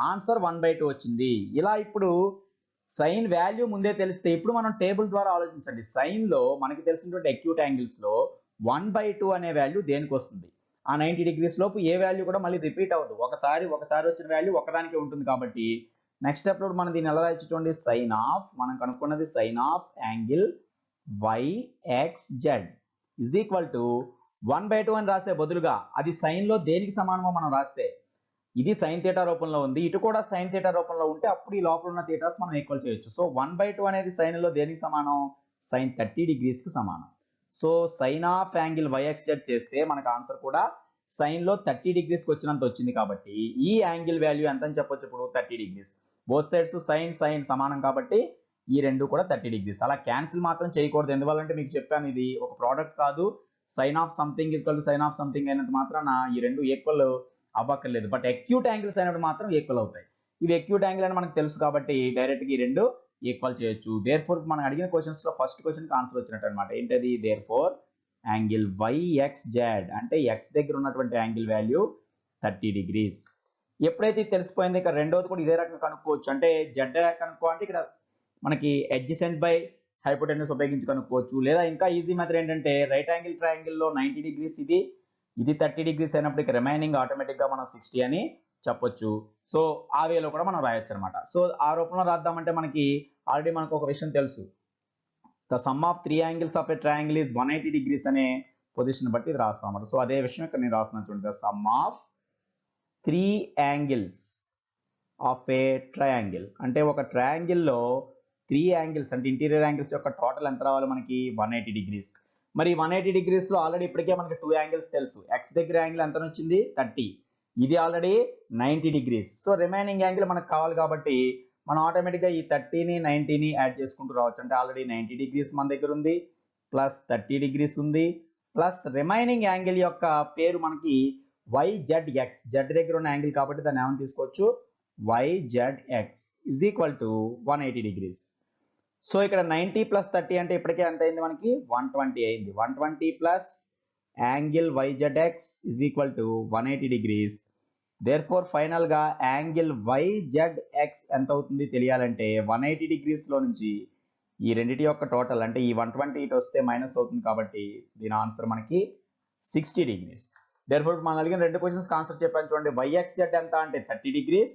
ఆన్సర్ 1/2 వచ్చింది. ఇలా ఇప్పుడు సైన్ వాల్యూ ముందే తెలిస్తే ఇప్పుడు మనం టేబుల్ ద్వారా ఆలోచించండి. సైన్ లో మనకి తెలిసినటువంటి అక్యూట్ యాంగిల్స్ లో 1/2 అనే వాల్యూ దేనికి వస్తుంది, ఆ 90 డిగ్రీస్ లోపు ఏ వాల్యూ కూడా మళ్ళీ రిపీట్ అవ్వదు. ఒకసారి వచ్చిన వాల్యూ ఒకదానికే ఉంటుంది. కాబట్టి నెక్స్ట్ స్టెప్ లో మనం దీన్ని ఎలా రాయొచ్చు చూడండి, సైన్ ఆఫ్, మనం కనుక్కున్నది sine of angle YXZ is equal to 1/2 అని రాసే బదులుగా అది సైన్ లో దేనికి సమానమో మనం రాస్తే, ఇది సైన్ థీటా రూపంలో ఉంది, ఇటు కూడా సైన్ థీటా రూపంలో ఉంటే అప్పుడు ఈ లోపల ఉన్న థీటాస్ మనం ఈక్వల్ చేయొచ్చు. సో 1/2 అనేది సైన్ లో దేనికి సమానం, సైన్ 30 డిగ్రీస్ కి సమానం. So sine of angle YXZ చేస్తే మనకు ఆన్సర్ కూడా సైన్ లో 30 డిగ్రీస్కి వచ్చినంత వచ్చింది. కాబట్టి ఈ యాంగిల్ వాల్యూ ఎంత అని చెప్పొచ్చు ఇప్పుడు, 30 డిగ్రీస్. బోత్ సైడ్స్ సైన్ సమానం కాబట్టి ఈ రెండు కూడా 30 డిగ్రీస్. అలా క్యాన్సిల్ మాత్రం చేయకూడదు. ఎందువల్లంటే మీకు చెప్పాను, ఇది ఒక ప్రోడక్ట్ కాదు. Sine of something equal to sine of something అయినంత మాత్రాన ఈ రెండు ఈక్వల్ అవ్వక్కర్లేదు. బట్ అక్యూట్ యాంగిల్స్ అయినప్పుడు మాత్రం ఈక్వల్ అవుతాయి. ఇవి అక్యూట్ యాంగిల్ అని మనకు తెలుసు కాబట్టి డైరెక్ట్గా ఈ రెండు ఈక్వల్ చేయొచ్చు. దేర్ ఫోర్ మనం అడిగిన క్వశ్చన్స్ లో ఫస్ట్ క్వశ్చన్కి ఆన్సర్ వచ్చినట్టు అనమాట. ఏంటది? దేర్ ఫోర్ యాంగిల్ YXZ అంటే ఎక్స్ దగ్గర ఉన్నటువంటి యాంగిల్ వాల్యూ 30 degrees. ఎప్పుడైతే తెలిసిపోయింది, ఇక రెండోది కూడా ఇదే రకంగా కనుక్కోవచ్చు. అంటే జెడ్ కనుక్కో అంటే ఇక్కడ మనకి అడ్జసెంట్ బై హైపోటెన్యూస్ ఉపయోగించి కనుక్కోవచ్చు. లేదా ఇంకా ఈజీ మెథడ్ ఏంటంటే రైట్ యాంగిల్ ట్రయాంగిల్లో 90 degrees ఇది 30 degrees అయినప్పుడు ఇక రిమైనింగ్ ఆటోమేటిక్ గా మనం 60 అని చెప్పొచ్చు. సో ఆ వేలో కూడా మనం రాయొచ్చు అనమాట. సో ఆ రూపంలో రాద్దామంటే మనకి ఆల్రెడీ మనకు ఒక విషయం తెలుసు. The sum of 3 angles of a triangle is 180 degrees అనే పొజిషన్ బట్టి ఇది రాస్తాం అన్నమాట. సో అదే విషయం ఇక్కడ నేను రాస్తున్నాను చూడండి. The sum of 3 angles of a triangle అంటే ఒక ట్రయాంగిల్లో 3 angles అంటే ఇంటీరియర్ యాంగిల్స్ యొక్క టోటల్ ఎంత రావాలి మనకి? 180 degrees. మరి 180 degrees లో ఆల్రెడీ ఇప్పటికే మనకి 2 angles తెలుసు. ఎక్స్ దగ్గర యాంగిల్ ఎంత వచ్చింది? 30. ఇది already 90 degrees. So remaining angle మనకు కావాలి కాబట్టి మనం ఆటోమేటిక్గా ఈ 30ని 90ని యాడ్ చేసుకుంటూ రావచ్చు. అంటే ఆల్రెడీ 90 degrees మన దగ్గర ఉంది, ప్లస్ 30 degrees ఉంది, ప్లస్ రిమైనింగ్ యాంగిల్ యొక్క పేరు మనకి YZX, జెడ్ దగ్గర ఉన్న యాంగిల్ కాబట్టి దాన్ని ఏమని తీసుకోవచ్చు? YZX is equal to 180 degrees. So ఇక్కడ 90 ప్లస్ 30 అంటే ఇప్పటికే ఎంత అయింది మనకి? 120 అయింది. 120 plus angle YZX is equal to 180 degrees. Therefore final గా యాంగిల్ YZX ఎంత అవుతుంది తెలియాలంటే 180 degrees లో నుంచి ఈ రెండిటి యొక్క టోటల్ అంటే ఈ 120 ఇటు వస్తే మైనస్ అవుతుంది కాబట్టి దీని ఆన్సర్ మనకి 60 degrees. దేర్ఫోర్ మనం అడిగిన రెండు క్వశ్చన్స్ ఆన్సర్ చెప్పాను చూడండి. YXZ ఎంత అంటే 30 degrees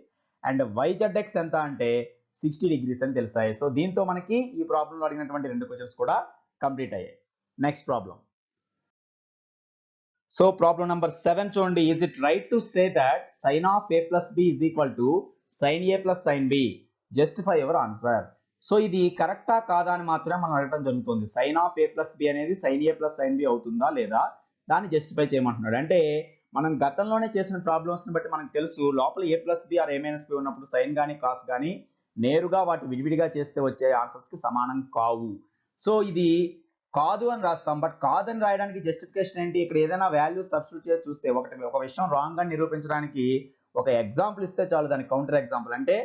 అండ్ YZX ఎంత అంటే 60 degrees అని తెలిసాయి. సో దీంతో మనకి ఈ ప్రాబ్లంలో అడిగినటువంటి రెండు క్వశ్చన్స్ కూడా కంప్లీట్ అయ్యాయి. Next problem. So problem number 7 చూడండి. Is it right to say that sine of A plus B is equal to sine A plus sine B? Justify your answer. So ఇది కరెక్టా కాదా అని మాత్రమే మనం అడగడం జరుగుతుంది. Sine of A plus B అనేది sine A plus sine B అవుతుందా లేదా దాన్ని జస్టిఫై చేయమంటున్నాడు. అంటే మనం గతంలోనే చేసిన ప్రాబ్లమ్స్ ని బట్టి మనకు తెలుసు లోపల A plus B or A minus B ఉన్నప్పుడు సైన్ కానీ కాస్ కానీ నేరుగా వాటి విడివిడిగా చేస్తే వచ్చే ఆన్సర్స్ కి సమానం కావు. సో ఇది కాదు అని రాస్తాం. బట్ కాదని రాయడానికి జస్టిఫికేషన్ ఏంటి? ఇక్కడ ఏదైనా వాల్యూ సబ్స్టిట్యూట్ చేసి చూస్తే ఒక విషయం రాంగ్ అని నిరూపించడానికి ఒక ఎగ్జాంపుల్ ఇస్తే చాలు, దానికి కౌంటర్ ఎగ్జాంపుల్. అంటే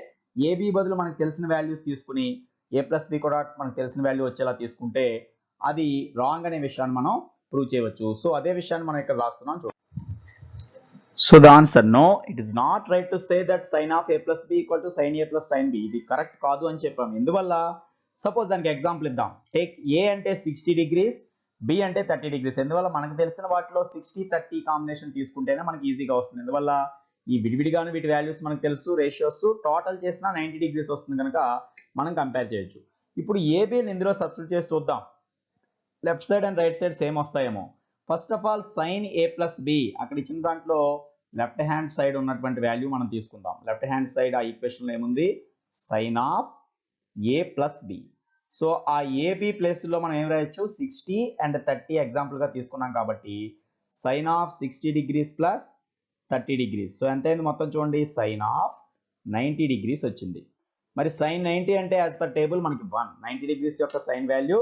AB బదులు మనకు తెలిసిన వాల్యూస్ తీసుకుని A plus B కూడా మనకు తెలిసిన వాల్యూ వచ్చేలా తీసుకుంటే అది రాంగ్ అనే విషయాన్ని మనం ప్రూవ్ చేయవచ్చు. సో అదే విషయాన్ని మనం ఇక్కడ రాస్తున్నాం చూడండి. So the answer no, it is not right to say that sine of A plus B equal to sine A plus sine B. ఇది కరెక్ట్ కాదు అని చెప్పాము. ఎందువల్ల? సపోజ్ దానికి ఎగ్జాంపుల్ ఇద్దాం. టేక్ A అంటే 60 degrees, B అంటే 30 degrees. ఎందువల్ల? మనకు తెలిసిన వాటిలో 60-30 కాంబినేషన్ తీసుకుంటేనే మనకి ఈజీగా వస్తుంది. ఎందువల్ల? ఈ విడివిడిగాను వీటి వాల్యూస్ మనకు తెలుసు, రేషియోస్ టోటల్ చేసినా 90 degrees వస్తుంది కనుక మనం కంపేర్ చేయొచ్చు. ఇప్పుడు ABని ఇందులో సబ్స్టిట్యూట్ చేసి చూద్దాం. Left side and right side same వస్తాయేమో. First of all sine A plus B అక్కడ ఇచ్చిన దాంట్లో లెఫ్ట్ హ్యాండ్ సైడ్ ఉన్నటువంటి వాల్యూ మనం తీసుకుందాం. లెఫ్ట్ హ్యాండ్ సైడ్ ఆ ఈక్వేషన్ లో ఏముంది? Sine of A plus B. So ఆ AB ప్లేస్ లో మనం ఏం రాయొచ్చు? 60 అండ్ 30 ఎగ్జాంపుల్ గా తీసుకున్నాం కాబట్టి sine of 60 degrees plus 30 degrees. So ఎంత అయింది మొత్తం చూడండి? సైన్ ఆఫ్ 90 degrees వచ్చింది. మరి సైన్ 90 అంటే యాజ్ పర్ టేబుల్ మనకి 1. 90 degrees యొక్క సైన్ వాల్యూ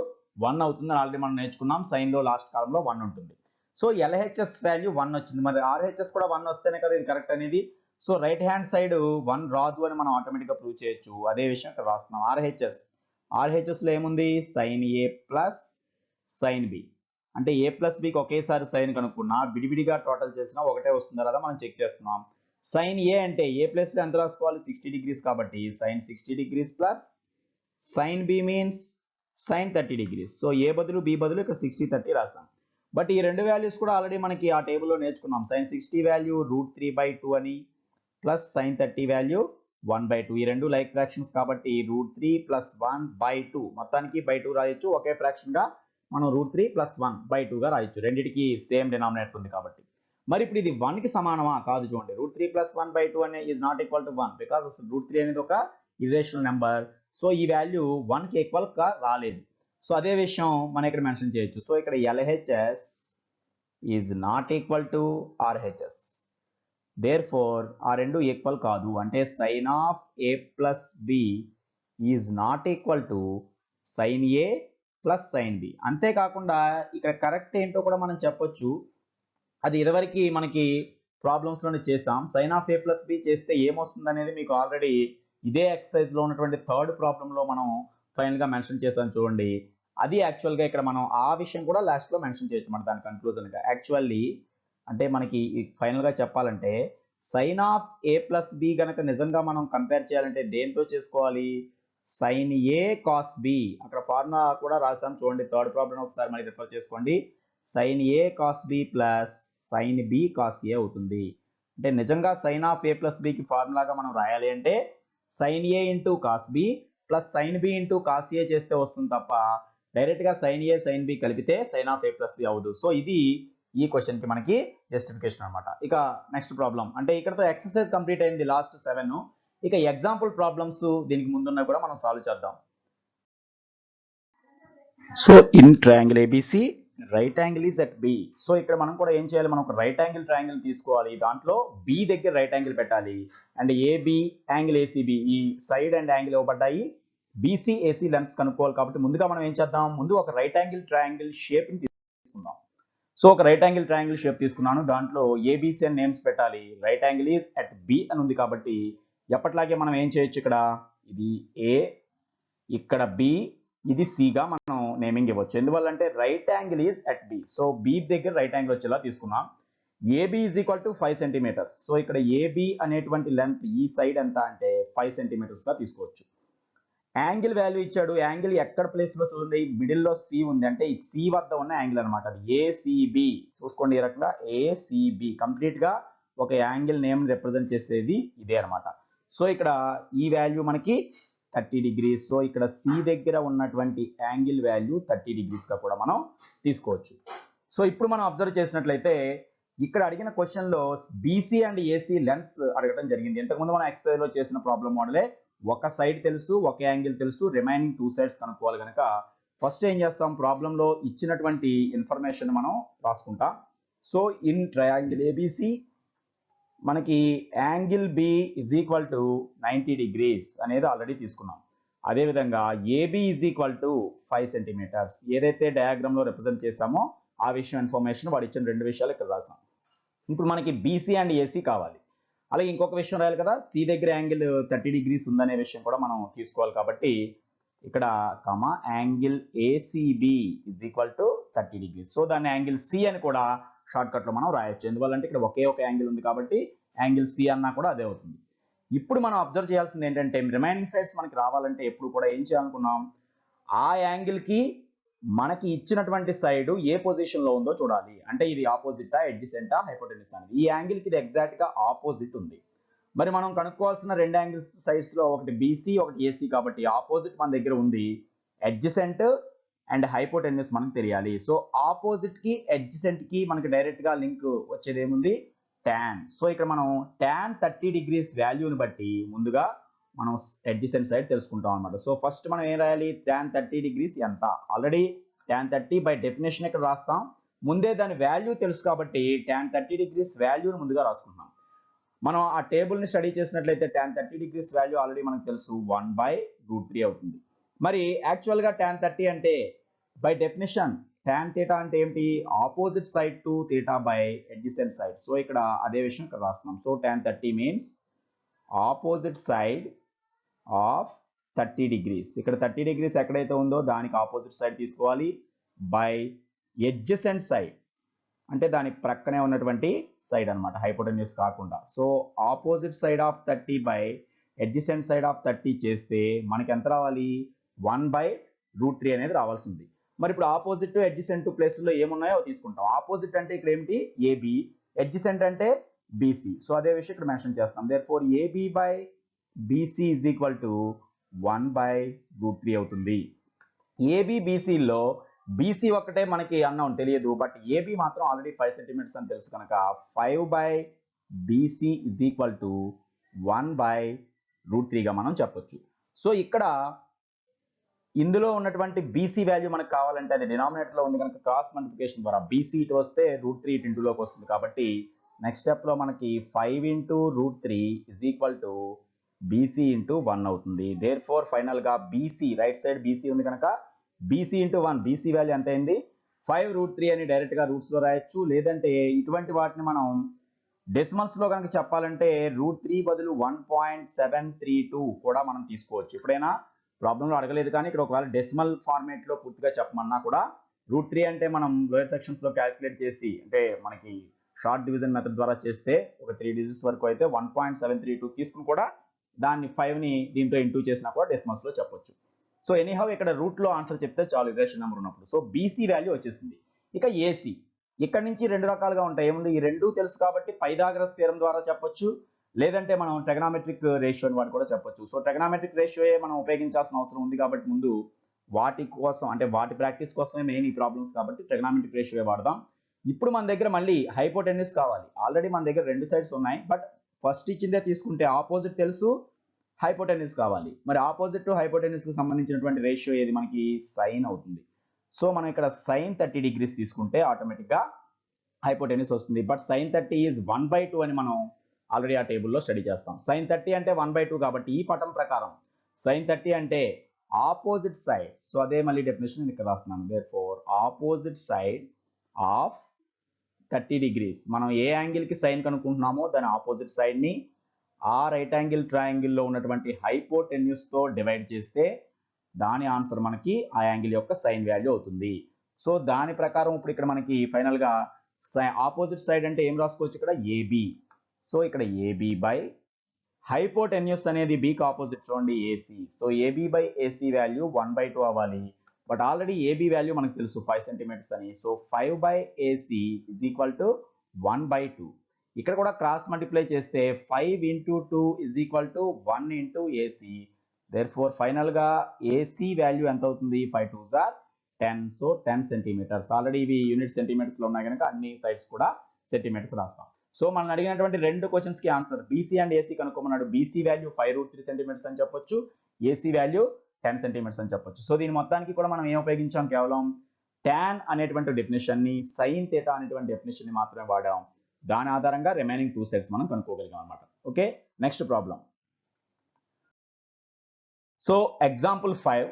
1 అవుతుందని ఆల్రెడీ మనం నేర్చుకున్నాం. సైన్ లో లాస్ట్ కాలం లో 1 ఉంటుంది. సో LHS వాల్యూ 1 వచ్చింది. మరి RHS కూడా 1 వస్తేనే కదా ఇది కరెక్ట్ అనేది. సో రైట్ హ్యాండ్ సైడ్ 1 రాదు అని మనం ఆటోమేటిక్ గా ప్రూవ్ చేయొచ్చు. అదే విషయం ఇక్కడ రాస్తున్నాం. RHS లో ఏముంది? Sine A plus sine B. అంటే A ప్లస్ Bకి ఒకేసారి సైన్ కనుక్కున్నా విడివిడిగా టోటల్ చేసినా ఒకటే వస్తుందా లేదా మనం చెక్ చేస్తున్నాం. సైన్ A అంటే A ప్లేస్ లో ఎంత రాసుకోవాలి? 60 degrees కాబట్టి sine 60 degrees plus sine B means sine 30 degrees. So A బదులు B బదులు ఇక్కడ 60-30 రాసాం. బట్ ఈ రెండు వాల్యూస్ కూడా ఆల్రెడీ మనకి ఆ టేబుల్లో నేర్చుకున్నాం. సైన్ 60 వాల్యూ √3/2 అని, ప్లస్ సైన్ 30 వాల్యూ 1/2. ఈ రెండు లైక్ ఫ్రాక్షన్స్ కాబట్టి √3 ప్లస్ 1/2 మొత్తానికి బై 2 రాయొచ్చు. ఒకే ఫ్రాక్షన్ గా మనం √3 ప్లస్ 1/2 గా రాయొచ్చు. రెండింటికి సేమ్ డినామినేటర్ ఉంది కాబట్టి. మరి ఇప్పుడు ఇది 1 కి సమానమా? కాదు చూడండి. √3 ప్లస్ 1/2 అనే is not equal to 1 because √3 అనేది ఒక ఇర్రేషనల్ నెంబర్. సో ఈ వాల్యూ 1 కి ఈక్వల్ గా రాలేదు. సో అదే విషయం మనం ఇక్కడ మెన్షన్ చేయొచ్చు. సో ఇక్కడ LHS is not equal to RHS. Therefore ఆ రెండు ఈక్వల్ కాదు. అంటే sine of A plus B is not equal to sine A plus sine B. అంతేకాకుండా ఇక్కడ కరెక్ట్ ఏంటో కూడా మనం చెప్పొచ్చు. అది ఇదివరకు మనకి ప్రాబ్లమ్స్లోనే చేసాం. Sine of A plus B చేస్తే ఏమొస్తుంది అనేది మీకు ఆల్రెడీ ఇదే ఎక్సర్సైజ్లో ఉన్నటువంటి థర్డ్ ప్రాబ్లంలో మనం ఫైనల్గా మెన్షన్ చేసాం చూడండి. అది యాక్చువల్గా ఇక్కడ మనం ఆ విషయం కూడా లాస్ట్లో మెన్షన్ చేయొచ్చు మన దాని కన్క్లూజన్గా. యాక్చువల్లీ అంటే మనకి ఫైనల్గా చెప్పాలంటే sine of A plus B కనుక నిజంగా మనం కంపేర్ చేయాలంటే దేంతో చేసుకోవాలి? Sine A cos B. అక్కడ ఫార్ములా కూడా రాసాం చూడండి. థర్డ్ ప్రాబ్లం ఒకసారి మళ్ళీ రిఫర్ చేసుకోండి. Sine A cos B plus sine B cos A అవుతుంది. అంటే నిజంగా సైన్ ఆఫ్ ఏ ప్లస్ బికి ఫార్ములాగా మనం రాయాలి అంటే sine A into cos B plus sine B into cos A చేస్తే వస్తుంది తప్ప డైరెక్ట్గా సైన్ ఏ సైన్ బి కలిపితే sine of A plus B అవ్వదు. సో ఇది ఈ క్వశ్చన్కి మనకి జస్టిఫికేషన్ అనమాట. ఇక నెక్స్ట్ ప్రాబ్లం అంటే ఇక్కడతో ఎక్సర్సైజ్ కంప్లీట్ అయింది లాస్ట్ 7. ఇక ఎగ్జాంపుల్ ప్రాబ్లమ్స్ దీనికి ముందున్నవి కూడా మనం సాల్వ్ చేద్దాం. So in triangle ABC right angle is at B. So ఇక్కడ మనం కూడా ఏం చేయాలి? మనం ఒక రైట్ యాంగిల్ ట్రయాంగిల్ తీసుకోవాలి. దాంట్లో బి దగ్గర రైట్ యాంగిల్ పెట్టాలి. అండ్ ఏబి యాంగిల్ ఏసీబి ఈ సైడ్ అండ్ యాంగిల్ ఇవ్వబడ్డాయి. బీసీ ఏసీ లెన్స్ కనుక్కోవాలి కాబట్టి ముందుగా మనం ఏం చేద్దాం? ముందు ఒక రైట్ యాంగిల్ ట్రయాంగిల్ షేప్ ని తీసుకుందాం. సో ఒక రైట్ యాంగిల్ ట్రయాంగిల్ షేప్ తీసుకున్నాను. దాంట్లో ఏబిసి అని నేమ్స్ పెట్టాలి. Right angle is at B అని ఉంది కాబట్టి ఎప్పట్లాగే మనం ఏం చేయొచ్చు? ఇక్కడ ఇది ఏ, ఇక్కడ బి, ఇది సిగా మనం నేమింగ్ ఇవ్వచ్చు. ఎందువల్లంటే right angle is at B. So B దగ్గర రైట్ యాంగిల్ వచ్చేలా తీసుకున్నాం. AB is equal to 5 centimetres. So ఇక్కడ ఏబి అనేటువంటి లెంత్ ఈ సైడ్ ఎంత అంటే 5 సెంటీమీటర్స్ గా తీసుకోవచ్చు. యాంగిల్ వాల్యూ ఇచ్చాడు. యాంగిల్ ఎక్కడ ప్లేస్ లో చూడండి, మిడిల్ లో సి ఉంది అంటే ఈ సి వద్ద ఉన్న యాంగిల్ అనమాట. అది ఏసీబి. చూసుకోండి ఈ రకంగా ఏసీబి కంప్లీట్ గా ఒక యాంగిల్ నేమ్ రిప్రజెంట్ చేసేది ఇదే అనమాట. సో ఇక్కడ ఈ వాల్యూ మనకి 30 డిగ్రీస్. సో ఇక్కడ సి దగ్గర ఉన్నటువంటి యాంగిల్ వాల్యూ 30 డిగ్రీస్ గా కూడా మనం తీసుకోవచ్చు. సో ఇప్పుడు మనం అబ్జర్వ్ చేసినట్లయితే ఇక్కడ అడిగిన క్వశ్చన్ లో బీసీ అండ్ ఏసీ లెన్స్ అడగడం జరిగింది. ఇంతకుముందు మనం ఎక్సర్సైజ్ లో చేసిన ప్రాబ్లం మోడలే. ఒక సైడ్ తెలుసు, ఒక యాంగిల్ తెలుసు, రిమైనింగ్ 2 సైడ్స్ కనుక్కోవాలి కనుక ఫస్ట్ ఏం చేస్తాం? ప్రాబ్లంలో ఇచ్చినటువంటి ఇన్ఫర్మేషన్ మనం రాసుకుంటాం. సో ఇన్ ట్రయాంగిల్ ఏబిసి మనకి angle B is equal to 90 degrees అనేది ఆల్రెడీ తీసుకున్నాం. అదేవిధంగా AB is equal to 5 centimetres ఏదైతే డయాగ్రామ్ లో రిప్రజెంట్ చేసామో ఆ విషయం ఇన్ఫర్మేషన్ వాడు ఇచ్చిన 2 విషయాలు ఇక్కడ రాసాం. ఇప్పుడు మనకి బీసీ అండ్ ఏసీ కావాలి. అలాగే ఇంకొక విషయం రాయాలి కదా, సి దగ్గర యాంగిల్ 30 డిగ్రీస్ ఉందనే విషయం కూడా మనం తీసుకోవాలి. కాబట్టి ఇక్కడ angle ACB is equal to 30 degrees. So దాన్ని యాంగిల్ సి అని కూడా షార్ట్ కట్ లో మనం రాయొచ్చు. ఎందువల్లంటే ఇక్కడ ఒకే ఒక యాంగిల్ ఉంది కాబట్టి యాంగిల్ సి అన్నా కూడా అదే అవుతుంది. ఇప్పుడు మనం అబ్జర్వ్ చేయాల్సింది ఏంటంటే రిమైనింగ్ సైడ్స్ మనకి రావాలంటే ఎప్పుడు కూడా ఏం చేయాలనుకున్నాం? ఆ యాంగిల్ కి మనకి ఇచ్చినటువంటి సైడ్ ఏ పొజిషన్ లో ఉందో చూడాలి. అంటే ఇది ఆపోజిటా, ఎడ్జసెంటా, హైపోటెన్యూస్ అనేది. ఈ యాంగిల్ కి ఇది ఎగ్జాక్ట్ గా ఆపోజిట్ ఉంది. మరి మనం కనుక్కోవాల్సిన 2 యాంగిల్స్ సైడ్స్ లో ఒకటి బీసీ ఒకటి ఏసీ కాబట్టి ఆపోజిట్ మన దగ్గర ఉంది. ఎడ్జసెంట్ అండ్ హైపోటెన్యూస్ మనకు తెలియాలి. సో ఆపోజిట్ కి ఎడ్జసెంట్ కి మనకి డైరెక్ట్ గా లింక్ వచ్చేది ఏముంది? tan. సో ఇక్కడ మనం tan 30 డిగ్రీస్ వాల్యూని బట్టి ముందుగా మనం ఎడ్జసెంట్ సైడ్ తెలుసుకుంటాం అనమాట. సో ఫస్ట్ మనం ఏం రాయాలి? tan 30 డిగ్రీస్ ఎంత? ఆల్రెడీ tan 30 బై డెఫినేషన్ ఇక్కడ రాస్తాం. ముందే దాని వాల్యూ తెలుసు కాబట్టి tan 30 డిగ్రీస్ వాల్యూని ముందుగా రాసుకుంటాం. మనం ఆ టేబుల్ ని స్టడీ చేసినట్లయితే tan 30 డిగ్రీస్ వాల్యూ ఆల్రెడీ మనకు తెలుసు 1/√3 అవుతుంది. మరి యాక్చువల్ గా tan 30 అంటే బై డెఫినేషన్ tan theta అంటే ఏంటి? Opposite side to theta by adjacent side. So ఇక్కడ అదే విషయం ఇక్కడ రాస్తున్నాం. So tan 30 means opposite side of 30 degrees. ఇక్కడ 30 డిగ్రీస్ ఎక్కడైతే ఉందో దానికి ఆపోజిట్ సైడ్ తీసుకోవాలి బై adjacent సైడ్ అంటే దానికి ప్రక్కనే ఉన్నటువంటి సైడ్ అనమాట, హైపోటెన్యూస్ కాకుండా. So opposite side of 30 by adjacent side of 30 చేస్తే మనకి ఎంత రావాలి? 1/√3 అనేది రావాల్సి ఉంది. మరి ఇప్పుడు ఆపోజిట్ adjacent ప్లేస్ లో ఏమున్నాయో తీసుకుంటాం. ఆపోజిట్ అంటే ఇక్కడ ఏమిటి? ఏబి, adjacent అంటే బీసీ. సో అదే విషయం ఇక్కడ మెన్షన్ చేస్తాం. Therefore AB by BC is equal to 1/√3 అవుతుంది. ఏబి బీసీలో బీసీ ఒక్కటే మనకి అన్నౌన్ తెలియదు, బట్ ఏబి మాత్రం ఆల్రెడీ 5 సెంటీమీటర్స్ అని తెలుసు కనుక 5/BC ఇజ్ ఈక్వల్ టు 1/√3 గా మనం చెప్పొచ్చు. సో ఇక్కడ ఇందులో ఉన్నటువంటి బీసీ వాల్యూ మనకు కావాలంటే అది డినామినేటర్ లో ఉంది కనుక క్రాస్ మల్టిప్లికేషన్ ద్వారా బీసీ ఇటు వస్తే √3 ఇటు ఇంటూలోకి వస్తుంది. కాబట్టి నెక్స్ట్ స్టెప్ లో మనకి 5 × √3 ఇజ్ ఈక్వల్ టు BC × 1 అవుతుంది. దేర్ ఫోర్ ఫైనల్ గా బీసీ రైట్ సైడ్ బీసీ ఉంది కనుక BC × 1 బీసీ వాల్యూ ఎంత అయింది? 5√3 అని డైరెక్ట్ గా రూట్స్ లో రాయొచ్చు. లేదంటే ఇటువంటి వాటిని మనం డెసిమల్స్ లో కనుక చెప్పాలంటే √3 బదులు 1.732 కూడా మనం తీసుకోవచ్చు. ఎప్పుడైనా ప్రాబ్లంలో అడగలేదు కానీ ఇక్కడ ఒకవేళ డెసిమల్ ఫార్మేట్ లో పూర్తిగా చెప్పమన్నా కూడా √3 అంటే మనం లోయర్ సెక్షన్స్ లో క్యాలిక్యులేట్ చేసి అంటే మనకి షార్ట్ డివిజన్ మెథడ్ ద్వారా చేస్తే ఒక 3 డిజిట్స్ వరకు అయితే 1.732 తీసుకుని కూడా దాన్ని 5ని దీంతో ఇంటూ చేసినా కూడా డెసిమల్స్ లో చెప్పొచ్చు. సో ఎనీహౌ ఇక్కడ రూట్ లో ఆన్సర్ చెప్తే చాలు ఇరేషన్ నెంబర్ ఉన్నప్పుడు. సో బీసీ వాల్యూ వచ్చేసింది. ఇక ఏసీ ఇక్కడ నుంచి రెండు రకాలుగా ఉంటాయి. ఏముంది, ఈ రెండు తెలుసు కాబట్టి పైథాగరస్ థియరం ద్వారా చెప్పొచ్చు, లేదంటే మనం ట్రిగనామెట్రిక్ రేషియోని వాటి కూడా చెప్పొచ్చు. సో ట్రిగనామెట్రిక్ రేషియోయే మనం ఉపయోగించాల్సిన అవసరం ఉంది కాబట్టి ముందు వాటి కోసం అంటే వాటి ప్రాక్టీస్ కోసమే మెయిన్ ఈ ప్రాబ్లమ్స్ కాబట్టి ట్రిగనామెట్రిక్ రేషియోయే వాడదాం. ఇప్పుడు మన దగ్గర మళ్ళీ హైపోటెన్యూస్ కావాలి. ఆల్రెడీ మన దగ్గర రెండు సైడ్స్ ఉన్నాయి, బట్ ఫస్ట్ ఇచ్చిందే తీసుకుంటే ఆపోజిట్ తెలుసు, హైపోటెన్యూస్ కావాలి. మరి ఆపోజిట్ టు హైపోటెన్యూస్ కి సంబంధించినటువంటి రేషియో ఏది, మనకి సైన్ అవుతుంది. సో మనం ఇక్కడ సైన్ 30 డిగ్రీస్ తీసుకుంటే ఆటోమేటిక్ గా హైపోటెన్యూస్ వస్తుంది. బట్ సైన్ 30 ఈజ్ 1/2 అని మనం ఆల్రెడీ ఆ టేబుల్లో స్టడీ చేస్తాం. సైన్ 30 అంటే 1/2 కాబట్టి ఈ పటం ప్రకారం సైన్ 30 అంటే ఆపోజిట్ సైడ్. సో అదే మళ్ళీ డెఫినేషన్ ఇక్కడ రాస్తున్నాను. Therefore opposite side of 30 degrees. మనం ఏ యాంగిల్ కి సైన్ కనుక్కుంటున్నామో దాని ఆపోజిట్ సైడ్ ని ఆ రైట్ యాంగిల్ ట్రయాంగిల్లో ఉన్నటువంటి హైపోటెన్యూస్ తో డివైడ్ చేస్తే దాని ఆన్సర్ మనకి ఆ యాంగిల్ యొక్క సైన్ వాల్యూ అవుతుంది. సో దాని ప్రకారం ఇప్పుడు ఇక్కడ మనకి ఫైనల్ గా ఆపోజిట్ సైడ్ అంటే ఏం రాసుకోవచ్చు, ఇక్కడ ఏబి. సో ఇక్కడ ఏబి బై హైపోటెన్యూస్ అనేది బికి ఆపోజిట్ చూడండి AC. So AB by AC value 1/2 అవ్వాలి. బట్ ఆల్రెడీ ఏబి వాల్యూ మనకు తెలుసు 5 సెంటీమీటర్స్ అని. So 5/AC is equal to 1/2. ఇక్కడ కూడా క్రాస్ మల్టిప్లై చేస్తే 5 × 2 is equal to 1 × AC. Therefore final గా ఏసీ వాల్యూ ఎంత అవుతుంది, 5 2s are 10. So 10 centimetres. Already ఇవి యూనిట్ సెంటీమీటర్స్ లో ఉన్నాయి కనుక అన్ని సైడ్స్ కూడా సెంటీమీటర్స్ రాస్తాం. సో మనం అడిగినటువంటి రెండు క్వశ్చన్స్ కి ఆన్సర్ బీసీ అండ్ ఏసీ కనుక్కోమన్నాడు. బీసీ వాల్యూ 5√3 సెంటీమీటర్స్ అని చెప్పొచ్చు, ఏసీ వాల్యూ 10 సెంటీమీటర్స్ అని చెప్పొచ్చు. సో దీని మొత్తానికి కూడా మనం ఏం ఉపయోగించాం, కేవలం tan అనేటువంటి డెఫినేషన్ ని, sin θ అనేటువంటి డెఫినేషన్ ని మాత్రమే వాడాం. దాని ఆధారంగా రిమైనింగ్ 2 సెట్స్ మనం కనుక్కోగలిగాం అన్నమాట. Okay, next problem. So example 5,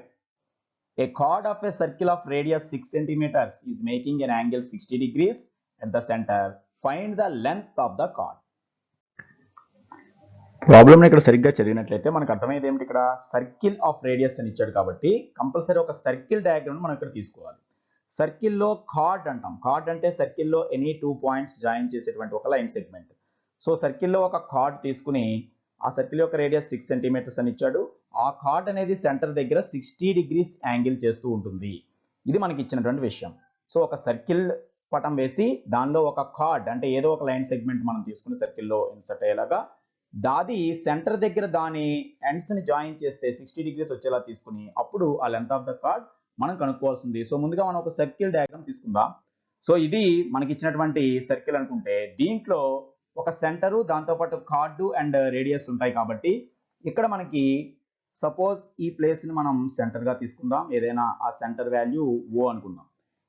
a chord of a circle of radius 6 centimeters is making an angle 60 degrees at the center. Find the length of the chord. Problem ఇక్కడ సరిగ్గా చదివినట్లయితే మనకు అర్థమయ్యేది ఏమిటి, ఇక్కడ సర్కిల్ ఆఫ్ రేడియస్ అని ఇచ్చాడు కాబట్టి కంపల్సరీ ఒక సర్కిల్ డయాగ్రామ్ మనం ఇక్కడ తీసుకోవాలి. సర్కిల్లో కార్డ్ అంటాం. కార్డ్ అంటే సర్కిల్లో ఎనీ 2 పాయింట్స్ జాయిన్ చేసేటువంటి ఒక లైన్ సెగ్మెంట్. సో సర్కిల్లో ఒక కార్డ్ తీసుకుని ఆ సర్కిల్ యొక్క రేడియస్ 6 సెంటీమీటర్స్ అని ఇచ్చాడు. ఆ కార్డ్ అనేది సెంటర్ దగ్గర 60 డిగ్రీస్ యాంగిల్ చేస్తూ ఉంటుంది. ఇది మనకి ఇచ్చినటువంటి విషయం. సో ఒక సర్కిల్ పటం వేసి దానిలో ఒక కార్డ్ అంటే ఏదో ఒక లైన్ సెగ్మెంట్ మనం తీసుకుని సర్కిల్లో ఇన్సర్ట్ అయ్యేలాగా దాది సెంటర్ దగ్గర దాని ఎండ్స్ ని జాయిన్ చేస్తే 60 డిగ్రీస్ వచ్చేలా తీసుకుని అప్పుడు ఆ లెంత్ ఆఫ్ ద కార్డ్ మనం కనుక్కోవాల్సింది. సో ముందుగా మనం ఒక సర్కిల్ డయాగ్రామ్ తీసుకుందాం. సో ఇది మనకి ఇచ్చినటువంటి సర్కిల్ అనుకుంటే దీంట్లో ఒక సెంటరు దాంతోపాటు కార్డు అండ్ రేడియస్ ఉంటాయి కాబట్టి ఇక్కడ మనకి సపోజ్ ఈ ప్లేస్ ని మనం సెంటర్ గా తీసుకుందాం. ఏదైనా ఆ సెంటర్ వాల్యూ O అనుకుందాం.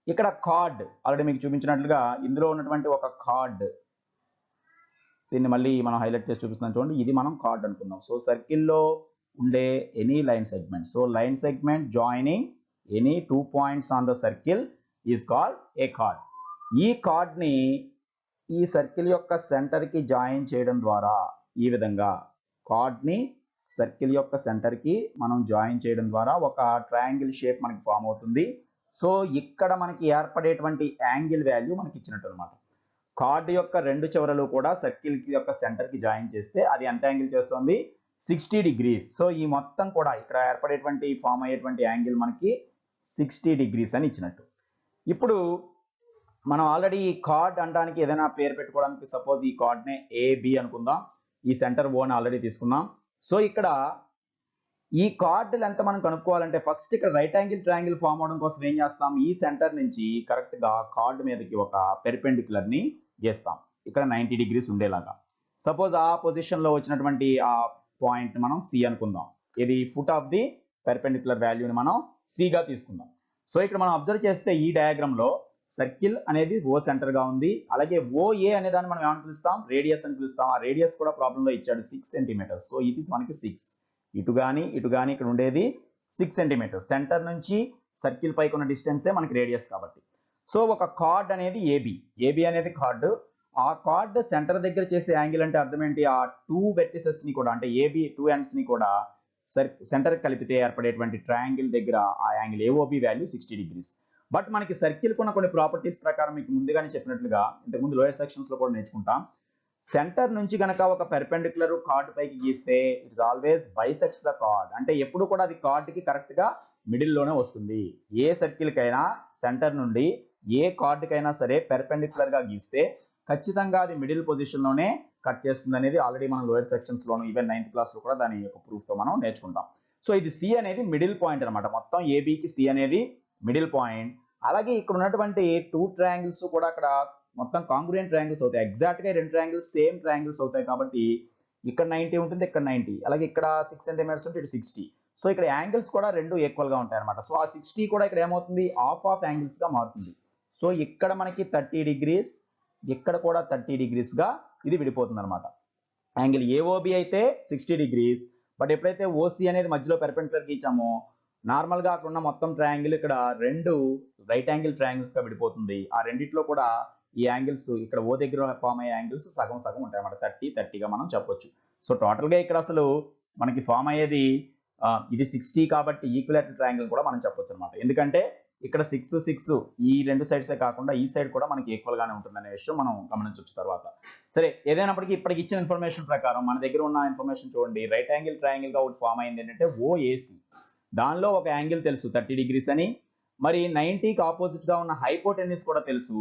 ఇక్కడ కార్డ్ ఆల్రెడీ మీకు చూపించినట్లుగా ఇందులో ఉన్నటువంటి ఒక కార్డ్, దీన్ని మళ్ళీ మనం హైలైట్ చేసి చూపిస్తున్నాం చూడండి, ఇది మనం కార్డ్ అనుకుందాం. సో సర్కిల్లో ఉండే any line segment, so line segment joining any 2 points on the circle is called a card. ఈ కార్డ్ ని ఈ సర్కిల్ యొక్క సెంటర్ కి జాయిన్ చేయడం ద్వారా ఈ విధంగా కార్డ్ ని సర్కిల్ యొక్క సెంటర్ కి మనం జాయిన్ చేయడం ద్వారా ఒక ట్రయాంగిల్ షేప్ మనకి ఫామ్ అవుతుంది. సో ఇక్కడ మనకి ఏర్పడేటువంటి యాంగిల్ వాల్యూ మనకి ఇచ్చినట్టు అనమాట. కార్డ్ యొక్క రెండు చివరలు కూడా సర్కిల్ యొక్క సెంటర్ కి జాయిన్ చేస్తే అది ఎంత యాంగిల్ చేస్తుంది, 60 డిగ్రీస్. సో ఈ మొత్తం కూడా ఇక్కడ ఏర్పడేటువంటి ఫామ్ అయ్యేటువంటి యాంగిల్ మనకి 60 డిగ్రీస్ అని ఇచ్చినట్టు. ఇప్పుడు మనం ఆల్రెడీ ఈ కార్డ్ అనడానికి ఏదైనా పేరు పెట్టుకోవడానికి సపోజ్ ఈ కార్డ్ నే AB అనుకుందాం. ఈ సెంటర్ O ని ఆల్రెడీ తీసుకున్నాం. సో ఇక్కడ ఈ కార్డ్ లెంత్ మనం కనుక్కోవాలంటే ఫస్ట్ ఇక్కడ రైట్ యాంగిల్ ట్రయాంగిల్ ఫామ్ అవడం కోసం ఏం చేస్తాం, ఈ సెంటర్ నుంచి కరెక్ట్ గా కార్డ్ మీదకి ఒక పెర్పెండిక్యులర్ ని గీస్తాం. ఇక్కడ 90 డిగ్రీస్ ఉండేలాగా. సపోజ్ ఆ పొజిషన్ లో వచ్చినటువంటి ఆ పాయింట్ మనం C అనుకుందాం. ఇది ఫుట్ ఆఫ్ ది పెర్పెండిక్యులర్ వాల్యూని మనం C గా తీసుకుందాం. సో ఇక్కడ మనం అబ్జర్వ్ చేస్తే ఈ డయాగ్రామ్ లో సర్కిల్ అనేది O సెంటర్ గా ఉంది. అలాగే OA అనే దాన్ని మనం ఏమని పిలుస్తాం, రేడియస్ అని పిలుస్తాం. ఆ రేడియస్ కూడా ప్రాబ్లంలో ఇచ్చాడు 6 సెంటీమీటర్స్. సో ఇది మనకి 6, ఇటు గాని ఇక్కడ ఉండేది 6 సెంటీమీటర్స్. సెంటర్ నుంచి సర్కిల్ పైకి ఉన్న డిస్టెన్సే మనకి రేడియస్ కాబట్టి. సో ఒక కార్డ్ అనేది AB అనేది కార్డు. ఆ కార్డ్ సెంటర్ దగ్గర చేసే యాంగిల్ అంటే అర్థం ఏంటి, ఆ టూ వెర్టిసెస్ ని కూడా అంటే ఏబి టూ ఎండ్స్ ని కూడా సెంటర్ కలిపితే ఏర్పడేటువంటి ట్రయాంగిల్ దగ్గర ఆ angle AOB value 60 degrees. But మనకి సర్కిల్ కొన్న కొన్ని ప్రాపర్టీస్ ప్రకారం మీకు ముందుగానే చెప్పినట్లుగా ఇంతకుముందు లోయర్ సెక్షన్స్ లో కూడా నేర్చుకుంటాం. సెంటర్ నుంచి కనుక ఒక పెర్పెండిక్యులర్ కార్డ్ పైకి గీస్తే it's always bisects the card, అంటే ఎప్పుడు కూడా అది కార్డ్ కి కరెక్ట్ గా మిడిల్ లోనే వస్తుంది. ఏ సర్కిల్ కైనా సెంటర్ నుండి ఏ కార్డ్ కైనా సరే పెర్పెండిక్యులర్ గా గీస్తే ఖచ్చితంగా అది మిడిల్ పొజిషన్ లోనే కట్ చేస్తుంది అనేది ఆల్రెడీ మనం లోయర్ సెక్షన్స్ లోను ఈవెన్ 9th క్లాస్ లో కూడా దాని యొక్క ప్రూఫ్ తో మనం నేర్చుకుంటాం. సో ఇది సి అనేది మిడిల్ పాయింట్ అనమాట, మొత్తం ఏబికి సి అనేది మిడిల్ పాయింట్. అలాగే ఇక్కడ ఉన్నటువంటి టూ ట్రయాంగిల్స్ కూడా అక్కడ మొత్తం కాంగ్రుయెంట్ ట్రయాంగిల్స్ అవుతాయి, ఎగ్జాక్ట్ గా రెండు ట్రయాంగిల్స్ సేమ్ ట్రయాంగిల్స్ అవుతాయి కాబట్టి ఇక్కడ 90 ఉంటుంది, ఇక్కడ 90, అలాగే ఇక్కడ 6 సెంటీమీటర్స్ ఉంటే ఇటు 60. సో ఇక్కడ యాంగిల్స్ కూడా రెండు ఈక్వల్ గా ఉంటాయి అనమాట. సో ఆ 60 కూడా ఇక్కడ ఏమవుతుంది, ఆఫ్ యాంగిల్స్ గా మారుతుంది. సో ఇక్కడ మనకి 30 డిగ్రీస్, ఇక్కడ కూడా 30 డిగ్రీస్ గా ఇది విడిపోతుంది అనమాట. యాంగిల్ ఏఓబి అయితే 60 డిగ్రీస్, బట్ ఎప్పుడైతే ఓసి అనేది మధ్యలో పెర్పెండిక్యులర్ గీచామో నార్మల్ గా అక్కడ ఉన్న మొత్తం ట్రయాంగిల్ ఇక్కడ రెండు రైట్ యాంగిల్ ట్రయాంగిల్స్ గా విడిపోతుంది. ఆ రెండిట్లో కూడా ఈ యాంగిల్స్ ఇక్కడ ఓ దగ్గర ఫామ్ అయ్యే యాంగిల్స్ సగం సగం ఉంటాయి అన్నమాట, 30-30గా మనం చెప్పొచ్చు. సో టోటల్ గా ఇక్కడ అసలు మనకి ఫామ్ అయ్యేది ఇది 60 కాబట్టి ఈక్విలేటరల్ ట్రయాంగిల్ కూడా మనం చెప్పొచ్చు అనమాట. ఎందుకంటే ఇక్కడ 6 ఈ రెండు సైడ్సే కాకుండా ఈ సైడ్ కూడా మనకి ఈక్వల్ గానే ఉంటుందనే విషయం మనం గమనించవచ్చు తర్వాత. సరే, ఏదైనప్పటికీ ఇప్పటికి ఇచ్చిన ఇన్ఫర్మేషన్ ప్రకారం మన దగ్గర ఉన్న ఇన్ఫర్మేషన్ చూడండి. రైట్ యాంగిల్ ట్రయాంగిల్ గా ఒకటి ఫామ్ అయింది ఏంటంటే ఓఏసి, దానిలో ఒక యాంగిల్ తెలుసు 30 డిగ్రీస్ అని, మరి 90కి ఆపోజిట్ గా ఉన్న హైపోటెన్యూస్ కూడా తెలుసు,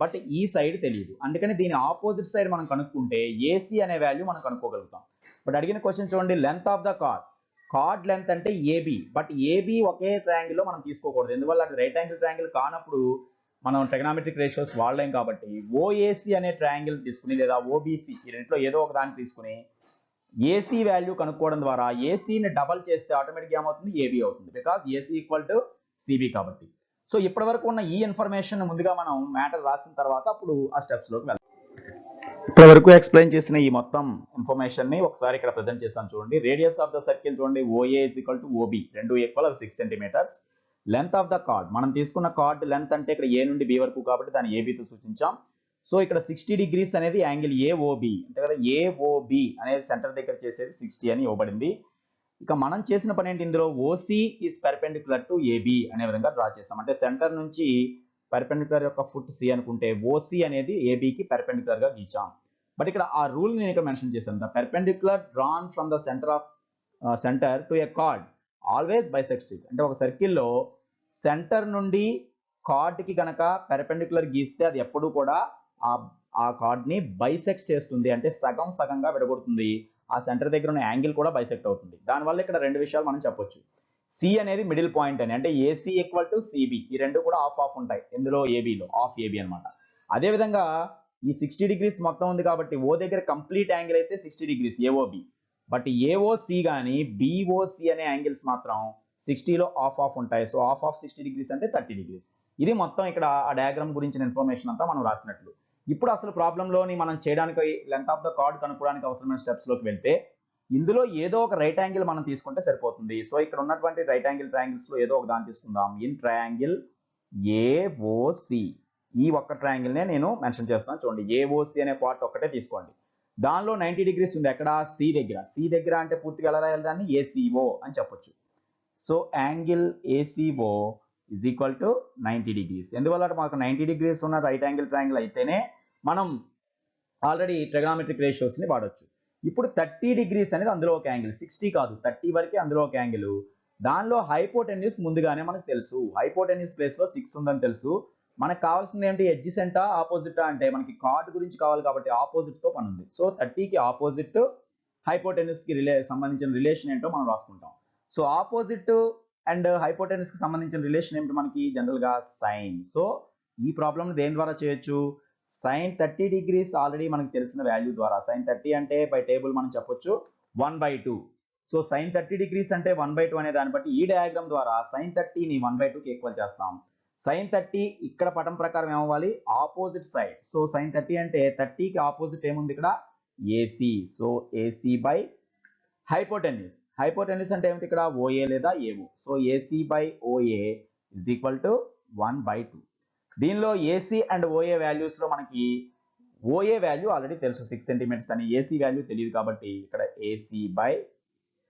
బట్ ఈ సైడ్ తెలియదు. అందుకని దీని ఆపోజిట్ సైడ్ మనం కనుక్కుంటే ఏసీ అనే వాల్యూ మనం కనుక్కోగలుగుతాం. బట్ అడిగిన క్వశ్చన్ చూడండి, length of the chord length అంటే ఏబి, బట్ ఏబి ఒకే ట్రయాంగిల్ లో మనం తీసుకోకూడదు. ఎందువల్ల అది రైట్ యాంగిల్ ట్రయాంగిల్ కానప్పుడు మనం ట్రిగనామెట్రిక్ రేషియోస్ వాడలేం కాబట్టి ఓఏసి అనే ట్రయాంగిల్ తీసుకుని లేదా ఓబిసి ఈ రెంట్లో ఏదో ఒక దాన్ని తీసుకుని ఏసీ వాల్యూ కనుక్కోవడం ద్వారా ఏసీని డబల్ చేస్తే ఆటోమేటిక్గా ఏమవుతుంది, ఏబి అవుతుంది, because AC equal to CB కాబట్టి. సో ఇప్పటి వరకు ఉన్న ఈ ఇన్ఫర్మేషన్ ముందుగా మనం మ్యాటర్ రాసిన తర్వాత అప్పుడు ఆ స్టెప్స్ లోకి వెళ్తాం. ఇప్పటి వరకు ఎక్స్ప్లెయిన్ చేసిన ఈ మొత్తం ఇన్ఫర్మేషన్ ని ఒకసారి ఇక్కడ ప్రెజెంట్ చేస్తాను చూడండి. రేడియస్ ఆఫ్ ద సర్కిల్ చూడండి, OA is equal to OB, రెండు equal 6 centimetres. Length of the chord, మనం తీసుకున్న కార్డ్ లెంత్ అంటే ఇక్కడ ఏ నుండి బి వరకు కాబట్టి దాన్ని ఏబితో సూచించాం. సో ఇక్కడ 60 డిగ్రీస్ అనేది యాంగిల్ ఏఓబి, అంటే కదా ఏఓబి అనేది సెంటర్ దగ్గర చేసేది 60 అని ఇవ్వబడింది. ఇక మనం చేసిన పని ఏంటి, ఇందులో OC is perpendicular to AB అనే విధంగా డ్రా చేసాం. అంటే సెంటర్ నుంచి పెర్పెండిక్యులర్ యొక్క ఫుట్ సి అనుకుంటే ఓసి అనేది ఏబికి పెర్పెండిక్యులర్ గా గీచాం. బట్ ఇక్కడ ఆ రూల్ నేను ఇక్కడ మెన్షన్ చేశాను, the perpendicular drawn from the centre to a chord always bisects it. అంటే ఒక సర్కిల్లో సెంటర్ నుండి కార్డ్ కి గనక పెర్పెండిక్యులర్ గీస్తే అది ఎప్పుడు కూడా ఆ కార్డ్ ని బైసెక్ట్ చేస్తుంది, అంటే సగం సగంగా విడగొడుతుంది. ఆ సెంటర్ దగ్గర ఉన్న యాంగిల్ కూడా బైసెక్ట్ అవుతుంది. దానివల్ల ఇక్కడ రెండు విషయాలు మనం చెప్పొచ్చు. సి అనేది మిడిల్ పాయింట్ అని, అంటే ఏసీ ఈక్వల్ టు సిబి, ఈ రెండు కూడా ఆఫ్ ఉంటాయి. ఇందులో ఏబిలో ఆఫ్ ఏబి అనమాట. అదేవిధంగా ఈ 60 డిగ్రీస్ మొత్తం ఉంది కాబట్టి ఓ దగ్గర కంప్లీట్ యాంగిల్ అయితే 60 డిగ్రీస్ ఏఓబి, బట్ ఏఓసి కానీ బిఓసి అనే యాంగిల్స్ మాత్రం 60లో ఆఫ్ ఉంటాయి. సో ఆఫ్ 60 డిగ్రీస్ అంటే 30 డిగ్రీస్. ఇది మొత్తం ఇక్కడ ఆ డయాగ్రామ్ గురించిన ఇన్ఫర్మేషన్ అంతా మనం రాసినట్లు. ఇప్పుడు అసలు ప్రాబ్లంలోని మనం చేయడానికి లెంత్ ఆఫ్ ద కార్డ్ కనుక్కోవడానికి అవసరమైన స్టెప్స్ లోకి వెళ్తే ఇందులో ఏదో ఒక రైట్ యాంగిల్ మనం తీసుకుంటే సరిపోతుంది. సో ఇక్కడ ఉన్నటువంటి రైట్ యాంగిల్ ట్రయాంగిల్స్ లో ఏదో ఒక దాన్ని తీసుకుందాం. ఇన్ ట్రయాంగిల్ ఏఓసి, ఈ ఒక్క ట్రయాంగిల్ నే నేను మెన్షన్ చేస్తున్నాను చూడండి. ఏఓసి అనే పార్ట్ ఒక్కటే తీసుకోండి. దానిలో 90 డిగ్రీస్ ఉంది ఎక్కడ, సి దగ్గర అంటే పూర్తిగా ఎలా రాయాలి దాన్ని, ఏసీఓ అని చెప్పొచ్చు. So angle ACO is equal to 90 degrees. ఎందువల్ల మాకు 90 డిగ్రీస్ ఉన్న రైట్ యాంగిల్ ట్రయాంగిల్ అయితేనే మనం ఆల్రెడీ ట్రిగనామెట్రిక్ రేషియోస్ ని వాడొచ్చు. ఇప్పుడు 30 డిగ్రీస్ అనేది అందులో ఒక యాంగిల్, 60 కాదు 30 వరకే అందులో ఒక యాంగిల్. దానిలో హైపోటెన్యూస్ ముందుగానే మనకు తెలుసు, హైపోటెన్యూస్ ప్లేస్ లో 6 ఉందని తెలుసు. మనకు కావాల్సింది ఏంటి, ఎడ్జసెంటా ఆపోజిటా అంటే మనకి కార్డ్ గురించి కావాలి కాబట్టి ఆపోజిట్ తో పని ఉంది. సో 30కి ఆపోజిట్ హైపోటెన్యూస్ కి సంబంధించిన రిలేషన్ ఏంటో మనం రాసుకుంటాం. సో ఆపోజిట్ అండ్ హైపోటెన్యూస్ కి సంబంధించిన రిలేషన్ ఏమిటి మనకి, జనరల్ గా సైన్. సో ఈ ప్రాబ్లమ్ దేని ద్వారా చేయొచ్చు, సైన్ 30 డిగ్రీస్ ఆల్రెడీ మనకు తెలిసిన వాల్యూ ద్వారా. సైన్ 30 అంటే బై టేబుల్ మనం చెప్పొచ్చు 1/2. సో సైన్ 30 డిగ్రీస్ అంటే 1/2 అనే దాన్ని బట్టి ఈ డయాగ్రామ్ ద్వారా సైన్ 30ని 1/2కి ఈక్వల్ చేస్తాం. సైన్ 30 ఇక్కడ పటం ప్రకారం ఏమవ్వాలి, ఆపోజిట్ సైడ్. సో సైన్ 30 అంటే 30కి ఆపోజిట్ ఏముంది ఇక్కడ, AC. So AC by hypotenuse అంటే ఏమిటి ఇక్కడ, ఓఏ లేదా AO. So AC by OA is equal to 1/2. దీనిలో ఏసీ అండ్ ఓఏ వాల్యూస్ లో మనకి ఓఏ వాల్యూ ఆల్రెడీ తెలుసు 6 సెంటీమీటర్స్ అని, ఏసీ వాల్యూ తెలియదు కాబట్టి ఇక్కడ AC by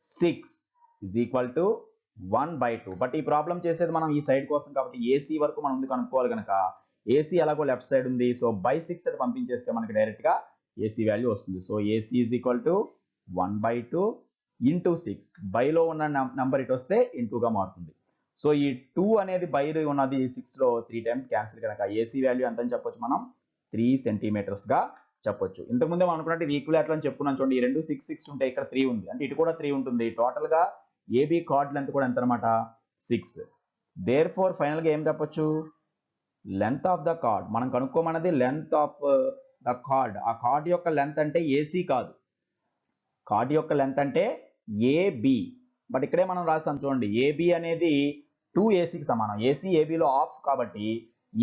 6 is equal to 1/2. But ఈ ప్రాబ్లం చేసేది మనం ఈ సైడ్ కోసం కాబట్టి ఏసీ వరకు మనం ముందు కనుక్కోవాలి కనుక ఏసీ ఎలాగో లెఫ్ట్ సైడ్ ఉంది, సో బై 6 అని పంపించేస్తే మనకి డైరెక్ట్గా ఏసీ వాల్యూ వస్తుంది. So AC is equal to 1/2 into 6. బైలో ఉన్న నంబర్ ఇటు వస్తే ఇంటూగా మారుతుంది. సో ఈ 2 అనేది బై ఉన్నది 6లో 3 టైమ్స్ క్యాన్సిల్ కనుక ఏసీ వాల్యూ ఎంత అని చెప్పొచ్చు మనం 3 సెంటీమీటర్స్ గా చెప్పొచ్చు. ఇంతకుముందే మనం అనుకున్నట్టు ఇది ఈక్విలాటరల్ అని చెప్పుకున్నాం చూడండి. ఈ రెండు 6 6 ఉంటే ఇక్కడ 3 ఉంది, అంటే ఇటు కూడా 3 ఉంటుంది. టోటల్ గా ఏబీ కార్డ్ లెంత్ కూడా ఎంత అనమాట 6. దేర్ ఫోర్ ఫైనల్ గా ఏం చెప్పొచ్చు, లెంత్ ఆఫ్ ద కార్డ్ మనం కనుక్కోమన్నది లెంత్ ఆఫ్ ద కార్డ్. ఆ కార్డ్ యొక్క లెంత్ అంటే ఏసీ కాదు, కార్డ్ యొక్క లెంత్ అంటే ఏబి. బట్ ఇక్కడే మనం రాస్తాం చూడండి, ఏబి అనేది 2ఏసీకి సమానం. ఏసీ ఏబిలో ఆఫ్ కాబట్టి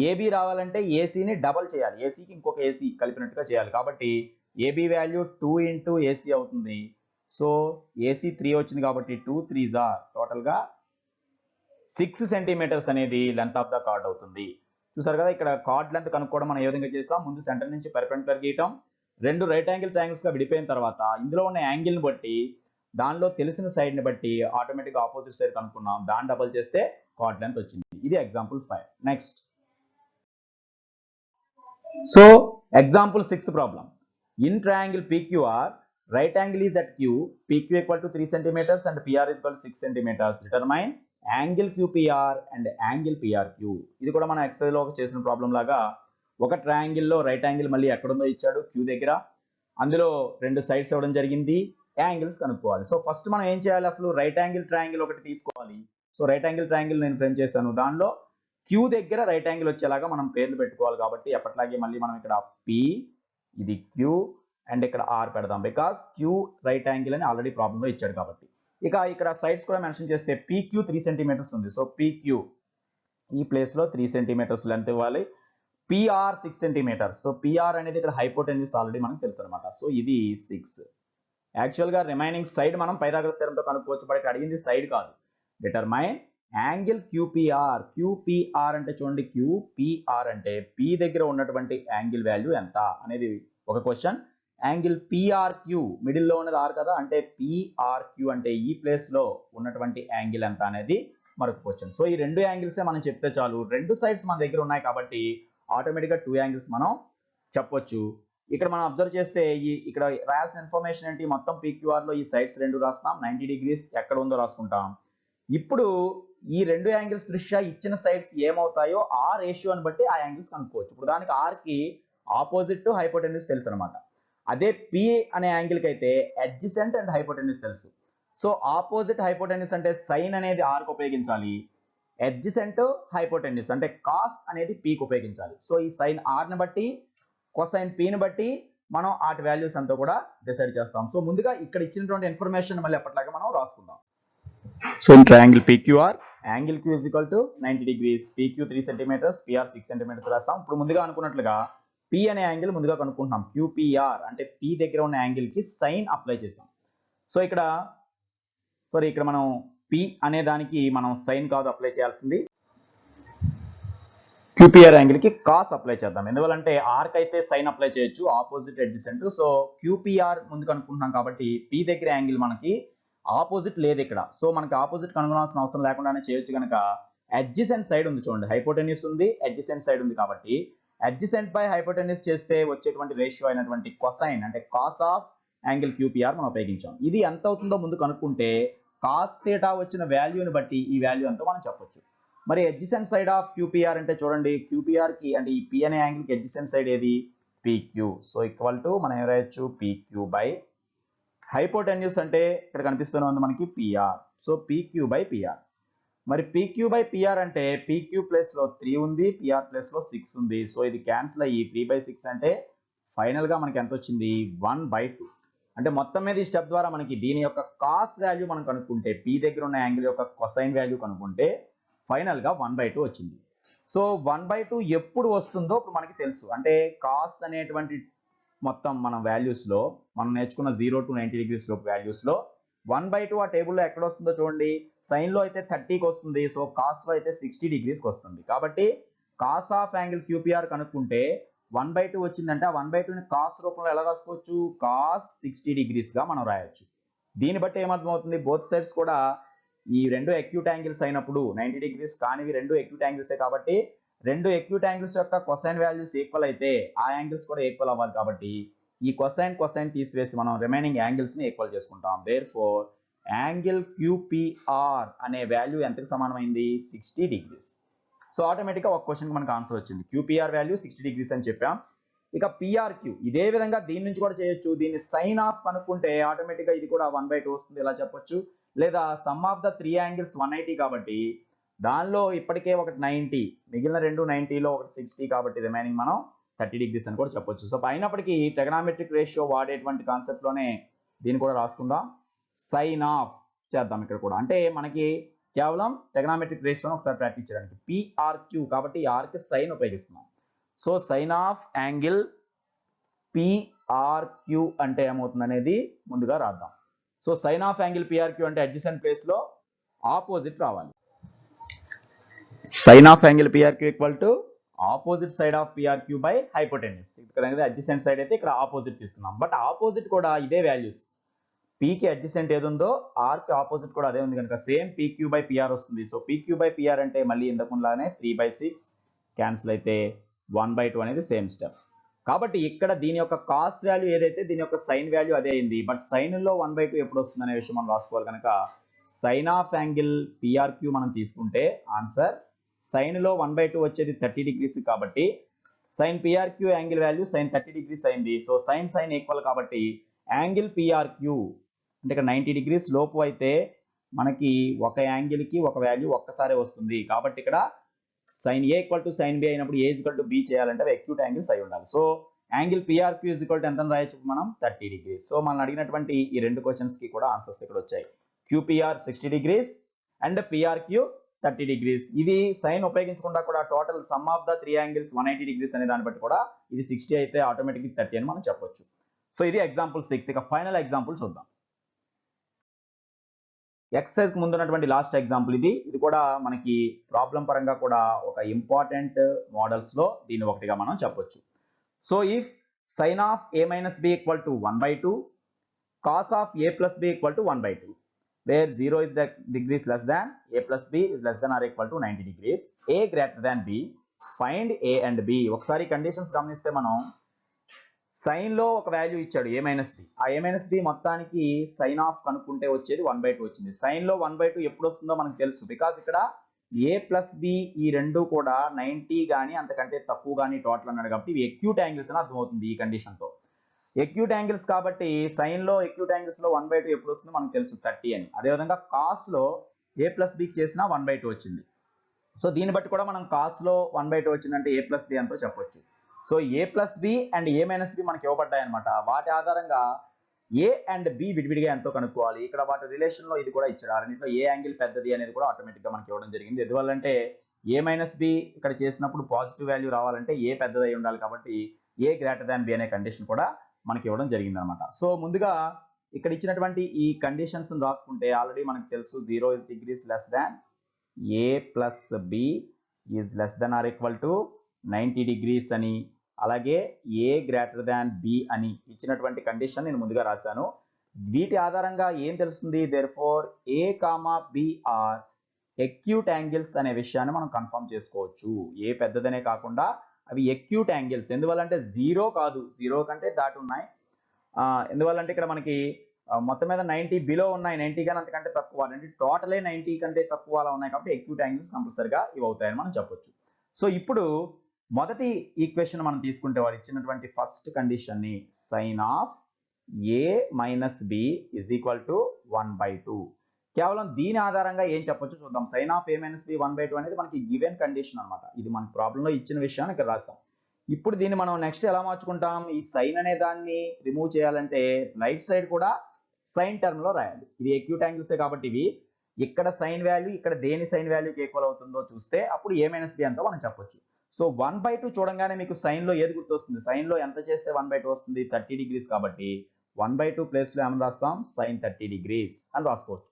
ఏబి రావాలంటే ఏసీని డబల్ చేయాలి, ఏసీకి ఇంకొక ఏసీ కలిపినట్టుగా చేయాలి. కాబట్టి ఏబి వాల్యూ 2 ఇంటూ ఏసీ అవుతుంది. సో ఏసీ 3 వచ్చింది కాబట్టి 2 3s టోటల్గా 6 సెంటీమీటర్స్ అనేది లెంత్ ఆఫ్ ద కార్డ్ అవుతుంది. చూసారు కదా, ఇక్కడ కార్డ్ లెంత్ కనుక్కోవడం మనం ఏ విధంగా చేస్తాం, ముందు సెంటర్ నుంచి పెర్పెండిక్యులర్ గీయటం, రెండు రైట్ యాంగిల్ ట్రయాంగిల్స్ గా విడిపోయిన తర్వాత ఇందులో ఉన్న యాంగిల్ని బట్టి దానిలో తెలిసిన సైడ్ ని బట్టి ఆటోమేటిక్ ఆపోజిట్ సైడ్ కనుక్కున్నాం, దాన్ని డబల్ చేస్తే కార్డ్ లెంత్ వచ్చింది. ఇది example 5. Next, so example 6th problem. In triangle PQR, right angle is at Q, PQ equal to 3 centimeters and PR is equal to 6 centimeters. Determine angle QPR and angle PRQ. ఇది కూడా మనం excise లో చేసిన problem లాగా ఒక triangle లో right angle మళ్ళీ ఎక్కడుందో ఇచ్చాడు Q దగ్గర, అందులో రెండు సైడ్స్ ఇవ్వడం జరిగింది, యాంగిల్స్ కనుక్కోవాలి. సో ఫస్ట్ మనం ఏం చేయాలి, అసలు రైట్ యాంగిల్ ట్రయాంగిల్ ఒకటి తీసుకోవాలి. సో రైట్ యాంగిల్ ట్రయాంగిల్ నేను ఫ్రేమ్ చేశాను, దానిలో Q దగ్గర రైట్ యాంగిల్ వచ్చేలాగా మనం పేర్లు పెట్టుకోవాలి. కాబట్టి ఎప్పటిలాగే మళ్ళీ మనం ఇక్కడ P, ఇది Q అండ్ ఇక్కడ R పెడదాం, బికాస్ Q రైట్ యాంగిల్ అని ఆల్రెడీ ప్రాబ్లంలో ఇచ్చాడు కాబట్టి. ఇక ఇక్కడ సైడ్స్ కూడా మెన్షన్ చేస్తే PQ 3 సెంటీమీటర్స్ ఉంది. సో PQ ఈ ప్లేస్ లో 3 సెంటీమీటర్స్ లెంత్ ఇవ్వాలి. PR 6 centimetres. సో PR అనేది ఇక్కడ హైపోటెన్యూస్ ఆల్రెడీ మనకు తెలుసు అనమాట. సో ఇది 6. యాక్చువల్ గా రిమైనింగ్ సైడ్ మనం పైథాగరస్ థియరంతో కనుక్కోవచ్చు, బట్ ఇక్కడ అడిగింది సైడ్ కాదు. Determine angle QPR. QPR అంటే చూడండి, QPR అంటే P దగ్గర ఉన్నటువంటి యాంగిల్ వాల్యూ ఎంత అనేది ఒక క్వశ్చన్. యాంగిల్ PRQ మిడిల్లో ఉన్నది R కదా, అంటే PRQ అంటే ఈ ప్లేస్ లో ఉన్నటువంటి యాంగిల్ ఎంత అనేది మరొక క్వశ్చన్. సో ఈ రెండు యాంగిల్సే మనం చెప్తే చాలు, రెండు సైడ్స్ మన దగ్గర ఉన్నాయి కాబట్టి ఆటోమేటిక్గా 2 యాంగిల్స్ మనం చెప్పొచ్చు. ఇక్కడ మనం అబ్జర్వ్ చేస్తే ఇక్కడ రాయాల్సిన ఇన్ఫర్మేషన్ ఏంటి, మొత్తం PQR లో ఈ సైడ్స్ రెండు రాస్తాం, 90 డిగ్రీస్ ఎక్కడ ఉందో రాసుకుంటాం. ఇప్పుడు ఈ రెండు యాంగిల్స్ దృష్ట్యా ఇచ్చిన సైడ్స్ ఏమవుతాయో ఆ రేషియోని బట్టి ఆ యాంగిల్స్ కనుక్కోవచ్చు. ఇప్పుడు దానికి R కి ఆపోజిట్ హైపోటెన్యూస్ తెలుసు అనమాట. అదే P అనే యాంగిల్ కి అయితే అడ్జసెంట్ అండ్ హైపోటెన్యూస్ తెలుసు. సో ఆపోజిట్ హైపోటెన్యూస్ అంటే సైన్ అనేది R కి ఉపయోగించాలి, అడ్జసెంట్ హైపోటెన్యూస్ అంటే కాస్ అనేది P కి ఉపయోగించాలి. సో ఈ సైన్ R ని బట్టి కొసైన్ P ని బట్టి మనం వాటి వాల్యూస్ అంతా కూడా డిసైడ్ చేస్తాం. సో ముందుగా ఇక్కడ ఇచ్చినటువంటి ఇన్ఫర్మేషన్ మళ్ళీ ఎప్పటిలాగా మనం రాసుకుందాం. So in triangle PQR, angle Q is equal to 90 degrees, PQ 3 centimeters, PR 6 centimeters రాస్తాం. ఇప్పుడు ముందుగా అనుకున్నట్లుగా P అనే యాంగిల్ ముందుగా కనుక్కుంటున్నాం. QPR అంటే P దగ్గర ఉన్న యాంగిల్ కి సైన్ అప్లై చేసాం. సో ఇక్కడ మనం P అనే దానికి మనం సైన్ కాదు అప్లై చేయాల్సింది, QPR యాంగిల్ కి కాస్ అప్లై చేద్దాం. ఎందువల్లంటే R కి అయితే సైన్ అప్లై చేయొచ్చు, ఆపోజిట్ అడ్జసెంట్. సో QPR ముందు కనుక్కుంటున్నాం కాబట్టి P దగ్గర యాంగిల్ మనకి ఆపోజిట్ లేదు ఇక్కడ. సో మనకి ఆపోజిట్ కనుగొనాల్సిన అవసరం లేకుండానే చేయొచ్చు కనుక అడ్జసెంట్ సైడ్ ఉంది చూడండి, హైపోటెన్యూస్ ఉంది, అడ్జసెంట్ సైడ్ ఉంది కాబట్టి అడ్జసెంట్ బై హైపోటెన్యూస్ చేస్తే వచ్చేటువంటి రేషియో అయినటువంటి కొసైన్ అంటే కాస్ ఆఫ్ యాంగిల్ QPR మనం ఉపయోగించాం. ఇది ఎంత అవుతుందో ముందు కనుక్కుంటే కాస్ థీటా వచ్చిన వాల్యూని బట్టి ఈ వాల్యూ ఎంతో మనం చెప్పొచ్చు. మరి అడ్జసెంట్ సైడ్ ఆఫ్ QPR అంటే చూడండి, QPR కి అంటే ఈ P అనే యాంగిల్ కి అడ్జసెంట్ సైడ్ ఏది PQ. సో ఈక్వల్ టు మనం ఏం రాయొచ్చు, PQ బై హైపోటెన్యూస్ అంటే ఇక్కడ కనిపిస్తూనే ఉంది మనకి PR. So PQ by PR. మరి PQ బై PR అంటే PQ ప్లేస్ లో 3 ఉంది, PR ప్లేస్ లో 6 ఉంది. సో ఇది క్యాన్సిల్ అయ్యి 3/6 అంటే ఫైనల్ గా మనకి ఎంత వచ్చింది 1/2. అంటే మొత్తం మీద ఈ స్టెప్ ద్వారా మనకి దీని యొక్క కాస్ వాల్యూ మనం కనుక్కుంటే P దగ్గర ఉన్న యాంగిల్ యొక్క కొసైన్ వాల్యూ కనుక్కుంటే ఫైనల్ గా 1/2 వచ్చింది. సో 1/2 ఎప్పుడు వస్తుందో ఇప్పుడు మనకి తెలుసు. అంటే కాస్ అనేటువంటి మొత్తం మన వాల్యూస్ లో మనం నేర్చుకున్న 0 to 90 degrees లోపు వాల్యూస్ లో 1/2 ఆ టేబుల్లో ఎక్కడ వస్తుందో చూడండి, సైన్ లో అయితే 30కి వస్తుంది, సో కాస్ లో అయితే 60 degrees వస్తుంది. కాబట్టి కాస్ ఆఫ్ యాంగిల్ QPR కనుక్కుంటే 1/2 వచ్చిందంటే ఆ 1/2ని కాస్ రూపంలో ఎలా రాసుకోవచ్చు, కాస్ 60 డిగ్రీస్ గా మనం రాయొచ్చు. దీన్ని బట్టి ఏమర్థమవుతుంది, బోత్ సైడ్స్ కూడా ఈ రెండు అక్యూట్ యాంగిల్స్ అయినప్పుడు 90 డిగ్రీస్ కానివి రెండు అక్యూట్ యాంగిల్సే కాబట్టి రెండు అక్యూట్ యాంగిల్స్ యొక్క కొసైన్ వాల్యూస్ ఈక్వల్ అయితే ఆ యాంగిల్స్ కూడా ఈక్వల్ అవ్వాలి కాబట్టి ఈ కొసైన్ తీసివేసి మనం రిమైనింగ్ యాంగిల్స్ ని ఈక్వల్ చేసుకుంటాం. దేర్ఫోర్ యాంగిల్ QPR అనే వాల్యూ ఎంతకు సమానమైంది, 60 డిగ్రీస్. సో ఆటోమేటిక్గా ఒక క్వశ్చన్కి మనకు ఆన్సర్ వచ్చింది. QPR వాల్యూ 60 డిగ్రీస్ అని చెప్పాం. ఇక PRQ ఇదే విధంగా దీని నుంచి కూడా చేయొచ్చు. దీన్ని సైన్ ఆఫ్ కనుక్కుంటే ఆటోమేటిక్గా ఇది కూడా 1/2 వస్తుంది ఇలా చెప్పొచ్చు. లేదా సమ్ ఆఫ్ ద 3 యాంగిల్స్ 180 కాబట్టి దానిలో ఇప్పటికే ఒకటి 90, మిగిలిన రెండు 90లో ఒకటి 60 కాబట్టి రిమైనింగ్ మనం 30 డిగ్రీస్ అని కూడా చెప్పొచ్చు. సో అయినప్పటికీ ట్రిగనామెట్రిక్ రేషియో వాడేటువంటి కాన్సెప్ట్ లోనే దీన్ని కూడా రాసుకుందాం. సైన్ ఆఫ్ చేద్దాం ఇక్కడ కూడా, అంటే మనకి కేవలం ట్రిగనామెట్రిక్ రేషియోని ఒకసారి ప్రాక్టీస్ చేయడానికి PRQ కాబట్టి ఆర్కి సైన్ ఉపయోగిస్తున్నాం. So sine of angle PRQ అంటే ఏమవుతుంది అనేది ముందుగా రాద్దాం. So sine of angle PRQ అంటే అడ్జసెంట్ ప్లేస్ లో ఆపోజిట్ రావాలి. Sine of angle PRQ equal to opposite side of PRQ by hypotenuse. ఇక్కడ అడ్జసెంట్ సైడ్ అయితే ఇక్కడ ఆపోజిట్ తీసుకున్నాం, బట్ ఆపోజిట్ కూడా ఇదే వాల్యూస్. పీకి అడ్జసెంట్ ఏది ఉందో ఆర్కి ఆపోజిట్ కూడా అదే ఉంది కనుక సేమ్ PQ బై PR వస్తుంది. సో PQ బై PR అంటే మళ్ళీ ఇంతకుముందులానే 3/6 క్యాన్సిల్ అయితే 1/2 అనేది సేమ్ స్టెప్. కాబట్టి ఇక్కడ దీని యొక్క కాస్ వాల్యూ ఏదైతే దీని యొక్క సైన్ వాల్యూ అదే అయింది, బట్ సైన్ లో 1/2 ఎప్పుడు వస్తుంది అనే విషయం మనం రాసుకోవాలి కనుక సైన్ ఆఫ్ యాంగిల్ PRQ మనం తీసుకుంటే ఆన్సర్ సైన్ లో 1/2 వచ్చేది 30 డిగ్రీస్ కాబట్టి sine PRQ angle value sine 30 degrees అయింది. సో సైన్ ఈక్వల్ కాబట్టి యాంగిల్ PRQ అంటే ఇక్కడ 90 డిగ్రీస్ లోపు అయితే మనకి ఒక యాంగిల్ కి ఒక వాల్యూ ఒక్కసారే వస్తుంది కాబట్టి ఇక్కడ sine A equal to sine B అయినప్పుడు A ఈక్వల్ టు B చేయాలంటే అక్యూట్ యాంగిల్స్ అయి ఉండాలి. So angle PRQ is equal to ఎంత రాయొచ్చు మనం 30 డిగ్రీస్. సో మనం అడిగినటువంటి ఈ రెండు క్వశ్చన్స్ కి కూడా ఆన్సర్స్ ఇక్కడ వచ్చాయి. QPR 60 degrees and PRQ 30 degrees. ఇది సైన్ ఉపయోగించకుండా కూడా total some of the 3 angles 180 degrees అనే దాన్ని బట్టి కూడా ఇది 60 అయితే ఆటోమేటిక్ 30 అని మనం చెప్పొచ్చు. సో ఇది ఎగ్జాంపుల్ 6. ఇక ఫైనల్ ఎగ్జాంపుల్ చూద్దాం. ఎక్సర్సైజ్ ముందు ఉన్నటువంటి లాస్ట్ ఎగ్జాంపుల్ ఇది కూడా మనకి ప్రాబ్లం పరంగా కూడా ఒక ఇంపార్టెంట్ మోడల్స్ లో దీన్ని ఒకటిగా మనం చెప్పొచ్చు. So if sine of A minus B equal to 1/2 cos of A plus B equal to 1/2 where 0 is degrees less than A plus B is less than or equal to 90 degrees, A greater than B, find A and B. ఒకసారి conditions గమనిస్తే మనం sign లో ఒక value ఇచ్చాడు A minus B. ఆ A minus B మొత్తానికి sign of కనుక్కుంటే వచ్చేది 1/2 వచ్చింది. సైన్ లో 1/2 ఎప్పుడు వస్తుందో మనకు తెలుసు, బికాస్ ఇక్కడ A plus B ఈ రెండు కూడా 90 కానీ అంతకంటే తక్కువ కానీ టోటల్ అన్నాడు కాబట్టి ఇవి అక్యూట్ యాంగిల్స్ అని అర్థమవుతుంది ఈ కండిషన్ తో. అక్యూట్ యాంగిల్స్ కాబట్టి సైన్ లో అక్యూట్ యాంగిల్స్ లో 1/2 ఎప్పుడు వస్తుందో మనకు తెలుసు 30 అని. అదేవిధంగా కాస్ లో A plus B కి చేసిన 1/2 వచ్చింది. సో దీన్ని బట్టి కూడా మనం కాస్ లో 1/2 వచ్చిందంటే A plus B ఎంతో చెప్పొచ్చు. So A plus B and A minus B మనకి ఇవ్వబడ్డాయి అనమాట. వాటి ఆధారంగా A అండ్ B విడివిడిగా ఎంతో కనుక్కోవాలి. ఇక్కడ వాటి రిలేషన్ లో ఇది కూడా ఇచ్చాడు. ఆ రెండింటిలో ఏ యాంగిల్ పెద్దది అనేది కూడా ఆటోమేటిక్ గా మనకి ఇవ్వడం జరిగింది. ఎందువల్లంటే A minus B ఇక్కడ చేసినప్పుడు పాజిటివ్ వాల్యూ రావాలంటే A పెద్దది అయి ఉండాలి కాబట్టి A గ్రేటర్ దాన్ B అనే కండిషన్ కూడా మనకి ఇవ్వడం జరిగింది అనమాట. సో ముందుగా ఇక్కడ ఇచ్చినటువంటి ఈ కండిషన్స్ రాసుకుంటే ఆల్రెడీ మనకు తెలుసు 0 degrees less than A plus B is less than or equal to 90 degrees అని, అలాగే A గ్రేటర్ దాన్ B అని ఇచ్చినటువంటి కండిషన్ నేను ముందుగా రాశాను. వీటి ఆధారంగా ఏం తెలుస్తుంది, therefore A, B are acute angles అనే విషయాన్ని మనం కన్ఫర్మ్ చేసుకోవచ్చు. ఏ పెద్దదనే కాకుండా అవి అక్యూట్ యాంగిల్స్. ఎందువల్లంటే 0 కాదు, 0 కంటే దాటి ఉన్నాయి. ఎందువల్లంటే ఇక్కడ మనకి మొత్తం మీద 90 బిలో ఉన్నాయి, 90 కానీ అంతకంటే తక్కువ, అంటే టోటలే 90 కంటే తక్కువ అలా ఉన్నాయి కాబట్టి అక్యూట్ యాంగిల్స్ కంపల్సరిగా ఇవి అవుతాయని మనం చెప్పొచ్చు. సో ఇప్పుడు మొదటి ఈక్వేషన్ మనం తీసుకుంటే వాడు ఇచ్చినటువంటి ఫస్ట్ కండిషన్ ని sine of A minus B is equal to 1/2. కేవలం దీని ఆధారంగా ఏం చెప్పొచ్చు చూద్దాం. Sine of A minus B 1/2 అనేది మనకి గివెన్ కండిషన్ అనమాట. ఇది మన ప్రాబ్లంలో ఇచ్చిన విషయాన్ని ఇక్కడ రాస్తాం. ఇప్పుడు దీన్ని మనం నెక్స్ట్ ఎలా మార్చుకుంటాం, ఈ సైన్ అనే దాన్ని రిమూవ్ చేయాలంటే రైట్ సైడ్ కూడా సైన్ టర్మ్ లో రాయాలి. ఇది అక్యూట్ యాంగిల్సే కాబట్టి ఇవి ఇక్కడ సైన్ వాల్యూ ఇక్కడ దేని సైన్ వాల్యూకి ఈక్వల్ అవుతుందో చూస్తే అప్పుడు A minus B ఎంతో మనం చెప్పొచ్చు. సో 1/2 చూడంగానే మీకు సైన్ లో ఏది గుర్తొస్తుంది, సైన్ లో ఎంత చేస్తే 1/2 వస్తుంది, 30 డిగ్రీస్ కాబట్టి 1/2 ప్లేస్ లో ఏమని రాస్తాం, సైన్ 30 డిగ్రీస్ అని రాసుకోవచ్చు.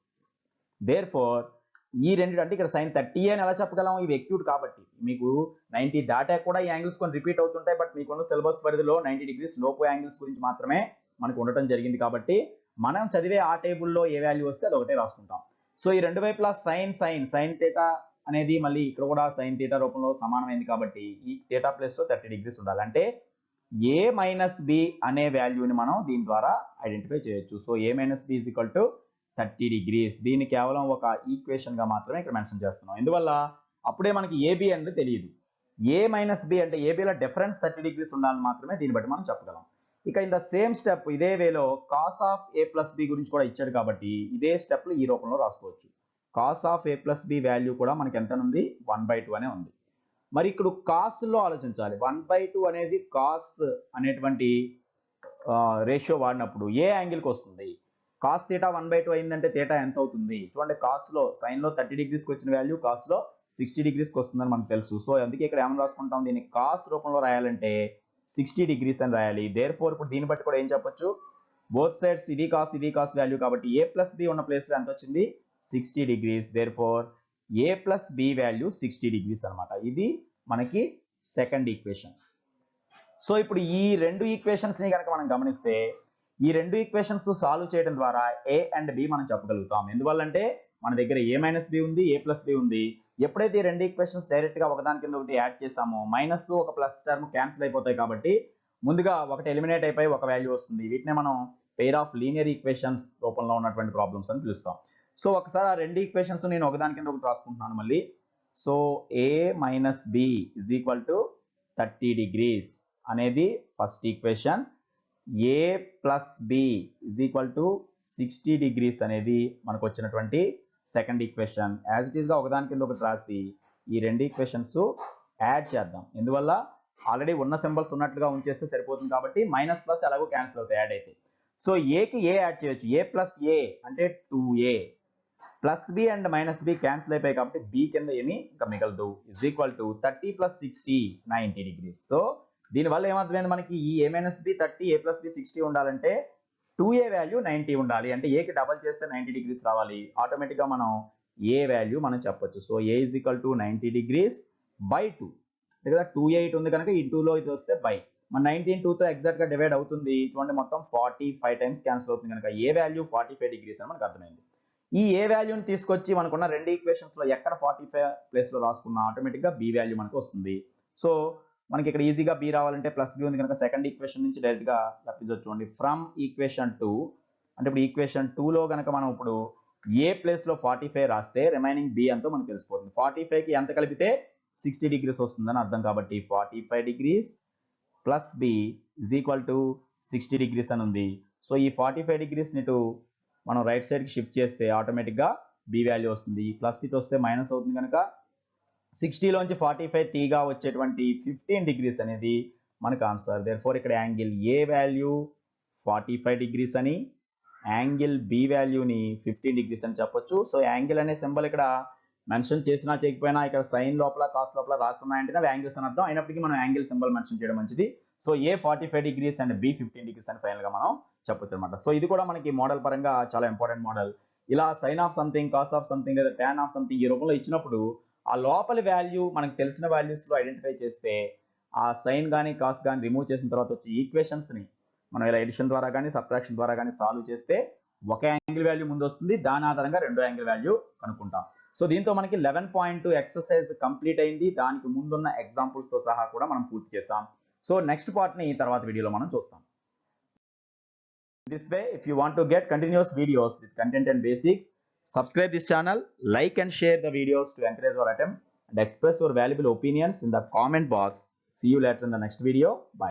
దేర్ఫోర్ ఈ రెండు అంటే ఇక్కడ సైన్ 30 అని ఎలా చెప్పగలం, ఇవి ఎక్యూట్ కాబట్టి. మీకు 90 దాటాక కూడా ఈ యాంగిల్స్ కొన్ని రిపీట్ అవుతుంటాయి, బట్ మీకున్న సిలబస్ పరిధిలో 90 డిగ్రీస్ లోపు యాంగిల్స్ గురించి మాత్రమే మనకు ఉండటం జరిగింది కాబట్టి మనం చదివే ఆ టేబుల్లో ఏ వాల్యూ వస్తే అది ఒకటే రాసుకుంటాం. సో ఈ రెండు వైపులా సైన్ థీటా అనేది మళ్ళీ ఇక్కడ కూడా సైన్ థీటా రూపంలో సమానమైంది కాబట్టి ఈ థీటా ప్లేస్ లో 30 డిగ్రీస్ ఉండాలి. అంటే a మైనస్ బి అనే వాల్యూని మనం దీని ద్వారా ఐడెంటిఫై చేయొచ్చు. So a minus B is equal to 30 degrees. దీన్ని కేవలం ఒక ఈక్వేషన్ గా మాత్రమే ఇక్కడ మెన్షన్ చేస్తున్నాం. ఎందువల్ల అప్పుడే మనకి ఏబి అనేది తెలియదు. a మైనస్ బి అంటే ఏబిలో డిఫరెన్స్ 30 డిగ్రీస్ ఉండాలని మాత్రమే దీన్ని బట్టి మనం చెప్పగలం. ఇక ఇన్ ద సేమ్ స్టెప్ ఇదే వేలో cos of A plus B గురించి కూడా ఇచ్చాడు కాబట్టి ఇదే స్టెప్లు ఈ రూపంలో రాసుకోవచ్చు. Cos of A plus B value కూడా మనకి ఎంత ఉంది, 1/2 అనే ఉంది. మరి ఇక్కడ కాస్లో ఆలోచించాలి. 1/2 అనేది కాస్ అనేటువంటి రేషియో వాడినప్పుడు ఏ యాంగిల్కి వస్తుంది. కాస్ థీటా 1/2 అయిందంటే థీటా ఎంత అవుతుంది చూడండి. కాస్లో సైన్లో 30 డిగ్రీస్కి వచ్చిన వాల్యూ కాస్లో 60 డిగ్రీస్కి వస్తుందని మనకు తెలుసు. సో అందుకే ఇక్కడ ఏమైనా రాసుకుంటాం, దీన్ని కాస్ రూపంలో రాయాలంటే 60 డిగ్రీస్ అని రాయాలి. దేర్ ఫోర్ ఇప్పుడు దీన్ని బట్టి కూడా ఏం చెప్పొచ్చు, బోత్ సైడ్స్ ఇది కాస్ వాల్యూ కాబట్టి ఏ ప్లస్ బి ఉన్న ప్లేస్లో ఎంత వచ్చింది, 60 degrees. Therefore A plus B value 60 degrees అనమాట. ఇది మనకి సెకండ్ ఈక్వేషన్. సో ఇప్పుడు ఈ రెండు ఈక్వేషన్స్ ని కనుక మనం గమనిస్తే ఈ రెండు ఈక్వేషన్స్ సాల్వ్ చేయడం ద్వారా ఏ అండ్ బి మనం చెప్పగలుగుతాం. ఎందువల్లంటే మన దగ్గర ఏ మైనస్ బి ఉంది, ఏ ప్లస్ బి ఉంది. ఎప్పుడైతే ఈ రెండు ఈక్వేషన్స్ డైరెక్ట్ గా ఒకదాని కింద ఒకటి యాడ్ చేసామో మైనస్ ఒక ప్లస్ టర్మ్ క్యాన్సిల్ అయిపోతాయి కాబట్టి ముందుగా ఒకటి ఎలిమినేట్ అయిపోయి ఒక వాల్యూ వస్తుంది. వీటినే మనం పెయిర్ ఆఫ్ లీనియర్ ఈక్వేషన్స్ రూపంలో ఉన్నటువంటి ప్రాబ్లమ్స్ అని పిలుస్తాం. సో ఒకసారి ఆ రెండు ఈక్వేషన్స్ నేను ఒకదాని కింద ఒకటి రాసుకుంటున్నాను మళ్ళీ. So A minus B is equal to 30 degrees అనేది first equation. A plus B is equal to 60 degrees అనేది మనకు వచ్చినటువంటి second equation. As it is గా ఒకదాని కింద ఒకటి రాసి ఈ రెండు ఈక్వేషన్స్ యాడ్ చేద్దాం. ఎందువల్ల ఆల్రెడీ ఉన్న సింబల్స్ ఉన్నట్లుగా ఉంచేస్తే సరిపోతుంది కాబట్టి మైనస్ ప్లస్ ఎలాగో క్యాన్సిల్ అవుతాయి యాడ్ అయితే. సో ఏకి ఏ యాడ్ చేయొచ్చు. ఏ ప్లస్ ఏ అంటే 2a plus B and minus B cancel అయిపోయాయి కాబట్టి బి కింద ఏమి ఇంకా మిగలదు. Is equal to 30 plus 60 90 degrees. So దీనివల్ల ఏమవుతుంది మనకి ఈ A minus B 30 A plus B 60 ఉండాలంటే 2a వాల్యూ 90 ఉండాలి. అంటే ఏకి డబల్ చేస్తే 90 డిగ్రీస్ రావాలి. ఆటోమేటిక్గా మనం ఏ వాల్యూ మనం చెప్పొచ్చు. So A is equal to 90 degrees by 2. దగ్గర 2a ఇటు ఉంది కనుక ఈ 2లో ఇది వస్తే బై మన 19 2తో ఎగ్జాక్ట్ గా డివైడ్ అవుతుంది. చూడండి మొత్తం 45 టైమ్స్ క్యాన్సిల్ అవుతుంది కనుక ఏ వాల్యూ 45 డిగ్రీస్ అని మనకు అర్థమైంది. ఈ ఏ వాల్యూని తీసుకొచ్చి మనకున్న రెండు ఈక్వేషన్స్ లో ఎక్కడ 45 ప్లేస్ లో రాసుకున్నా ఆటోమేటిక్ గా బి వాల్యూ మనకు వస్తుంది. సో మనకి ఇక్కడ ఈజీగా బి రావాలంటే ప్లస్ బి ఉంది కనుక సెకండ్ ఈక్వేషన్ నుంచి డైరెక్ట్ గా తప్పించవచ్చు. చూడండి ఫ్రమ్ ఈక్వేషన్ 2 అంటే ఇప్పుడు ఈక్వేషన్ 2లో కనుక మనం ఇప్పుడు ఏ ప్లేస్ లో 45 రాస్తే రిమైనింగ్ బి అంతా మనకు తెలిసిపోతుంది. 45 కి ఎంత కలిపితే 60 డిగ్రీస్ వస్తుందని అర్థం కాబట్టి 45 degrees plus B is equal to 60 degrees అని ఉంది. సో ఈ 45 డిగ్రీస్ ఇటు మనం రైట్ సైడ్ కి షిఫ్ట్ చేస్తే ఆటోమేటిక్ గా బి వాల్యూ వస్తుంది. ప్లస్ ఇటు వస్తే మైనస్ అవుతుంది కనుక 60 లోంచి 45 తీగా వచ్చేటువంటి 15 డిగ్రీస్ అనేది మనకు ఆన్సర్. దేర్ ఫోర్ ఇక్కడ యాంగిల్ ఏ వాల్యూ 45 డిగ్రీస్ అని యాంగిల్ బి వాల్యూని 15 డిగ్రీస్ అని చెప్పొచ్చు. సో యాంగిల్ అనే సింబల్ ఇక్కడ మెన్షన్ చేసినా చేయకపోయినా ఇక్కడ సైన్ లోపల కాస్ లోపల రాసి ఉన్నాయంటే అవి యాంగిల్స్ అని అర్థం. అయినప్పటికీ మనం యాంగిల్ సింబల్ మెన్షన్ చేయడం మంచిది. So A 45 degrees and B 15 degrees అని ఫైనల్ గా మనం చెప్పొచ్చు అనమాట. సో ఇది కూడా మనకి మోడల్ పరంగా చాలా ఇంపార్టెంట్ మోడల్. ఇలా sine of something, cos of something లేదా టాన్ ఆఫ్ సంథింగ్ ఈ రూపంలో ఇచ్చినప్పుడు ఆ లోపలి వాల్యూ మనకు తెలిసిన వాల్యూస్ లో ఐడెంటిఫై చేస్తే ఆ సైన్ కానీ కాస్ కానీ రిమూవ్ చేసిన తర్వాత వచ్చే ఈక్వేషన్స్ ని మనం ఇలా ఎడిషన్ ద్వారా కానీ సబ్ట్రాక్షన్ ద్వారా కానీ సాల్వ్ చేస్తే ఒక యాంగిల్ వాల్యూ ముందు వస్తుంది. దాని ఆధారంగా రెండో యాంగిల్ వాల్యూ కనుక్కుంటాం. సో దీంతో మనకి 11.2 ఎక్సర్సైజ్ కంప్లీట్ అయింది. దానికి ముందున్న ఎగ్జాంపుల్స్ తో సహా కూడా మనం పూర్తి చేసాం. సో నెక్స్ట్ పార్ట్ ని తర్వాత వీడియోలో మనం చూస్తాం. This way, if you want to get continuous videos with content and basics, subscribe this channel, like and share the videos to encourage our attempt, and express your valuable opinions in the comment box. See you later in the next video. Bye.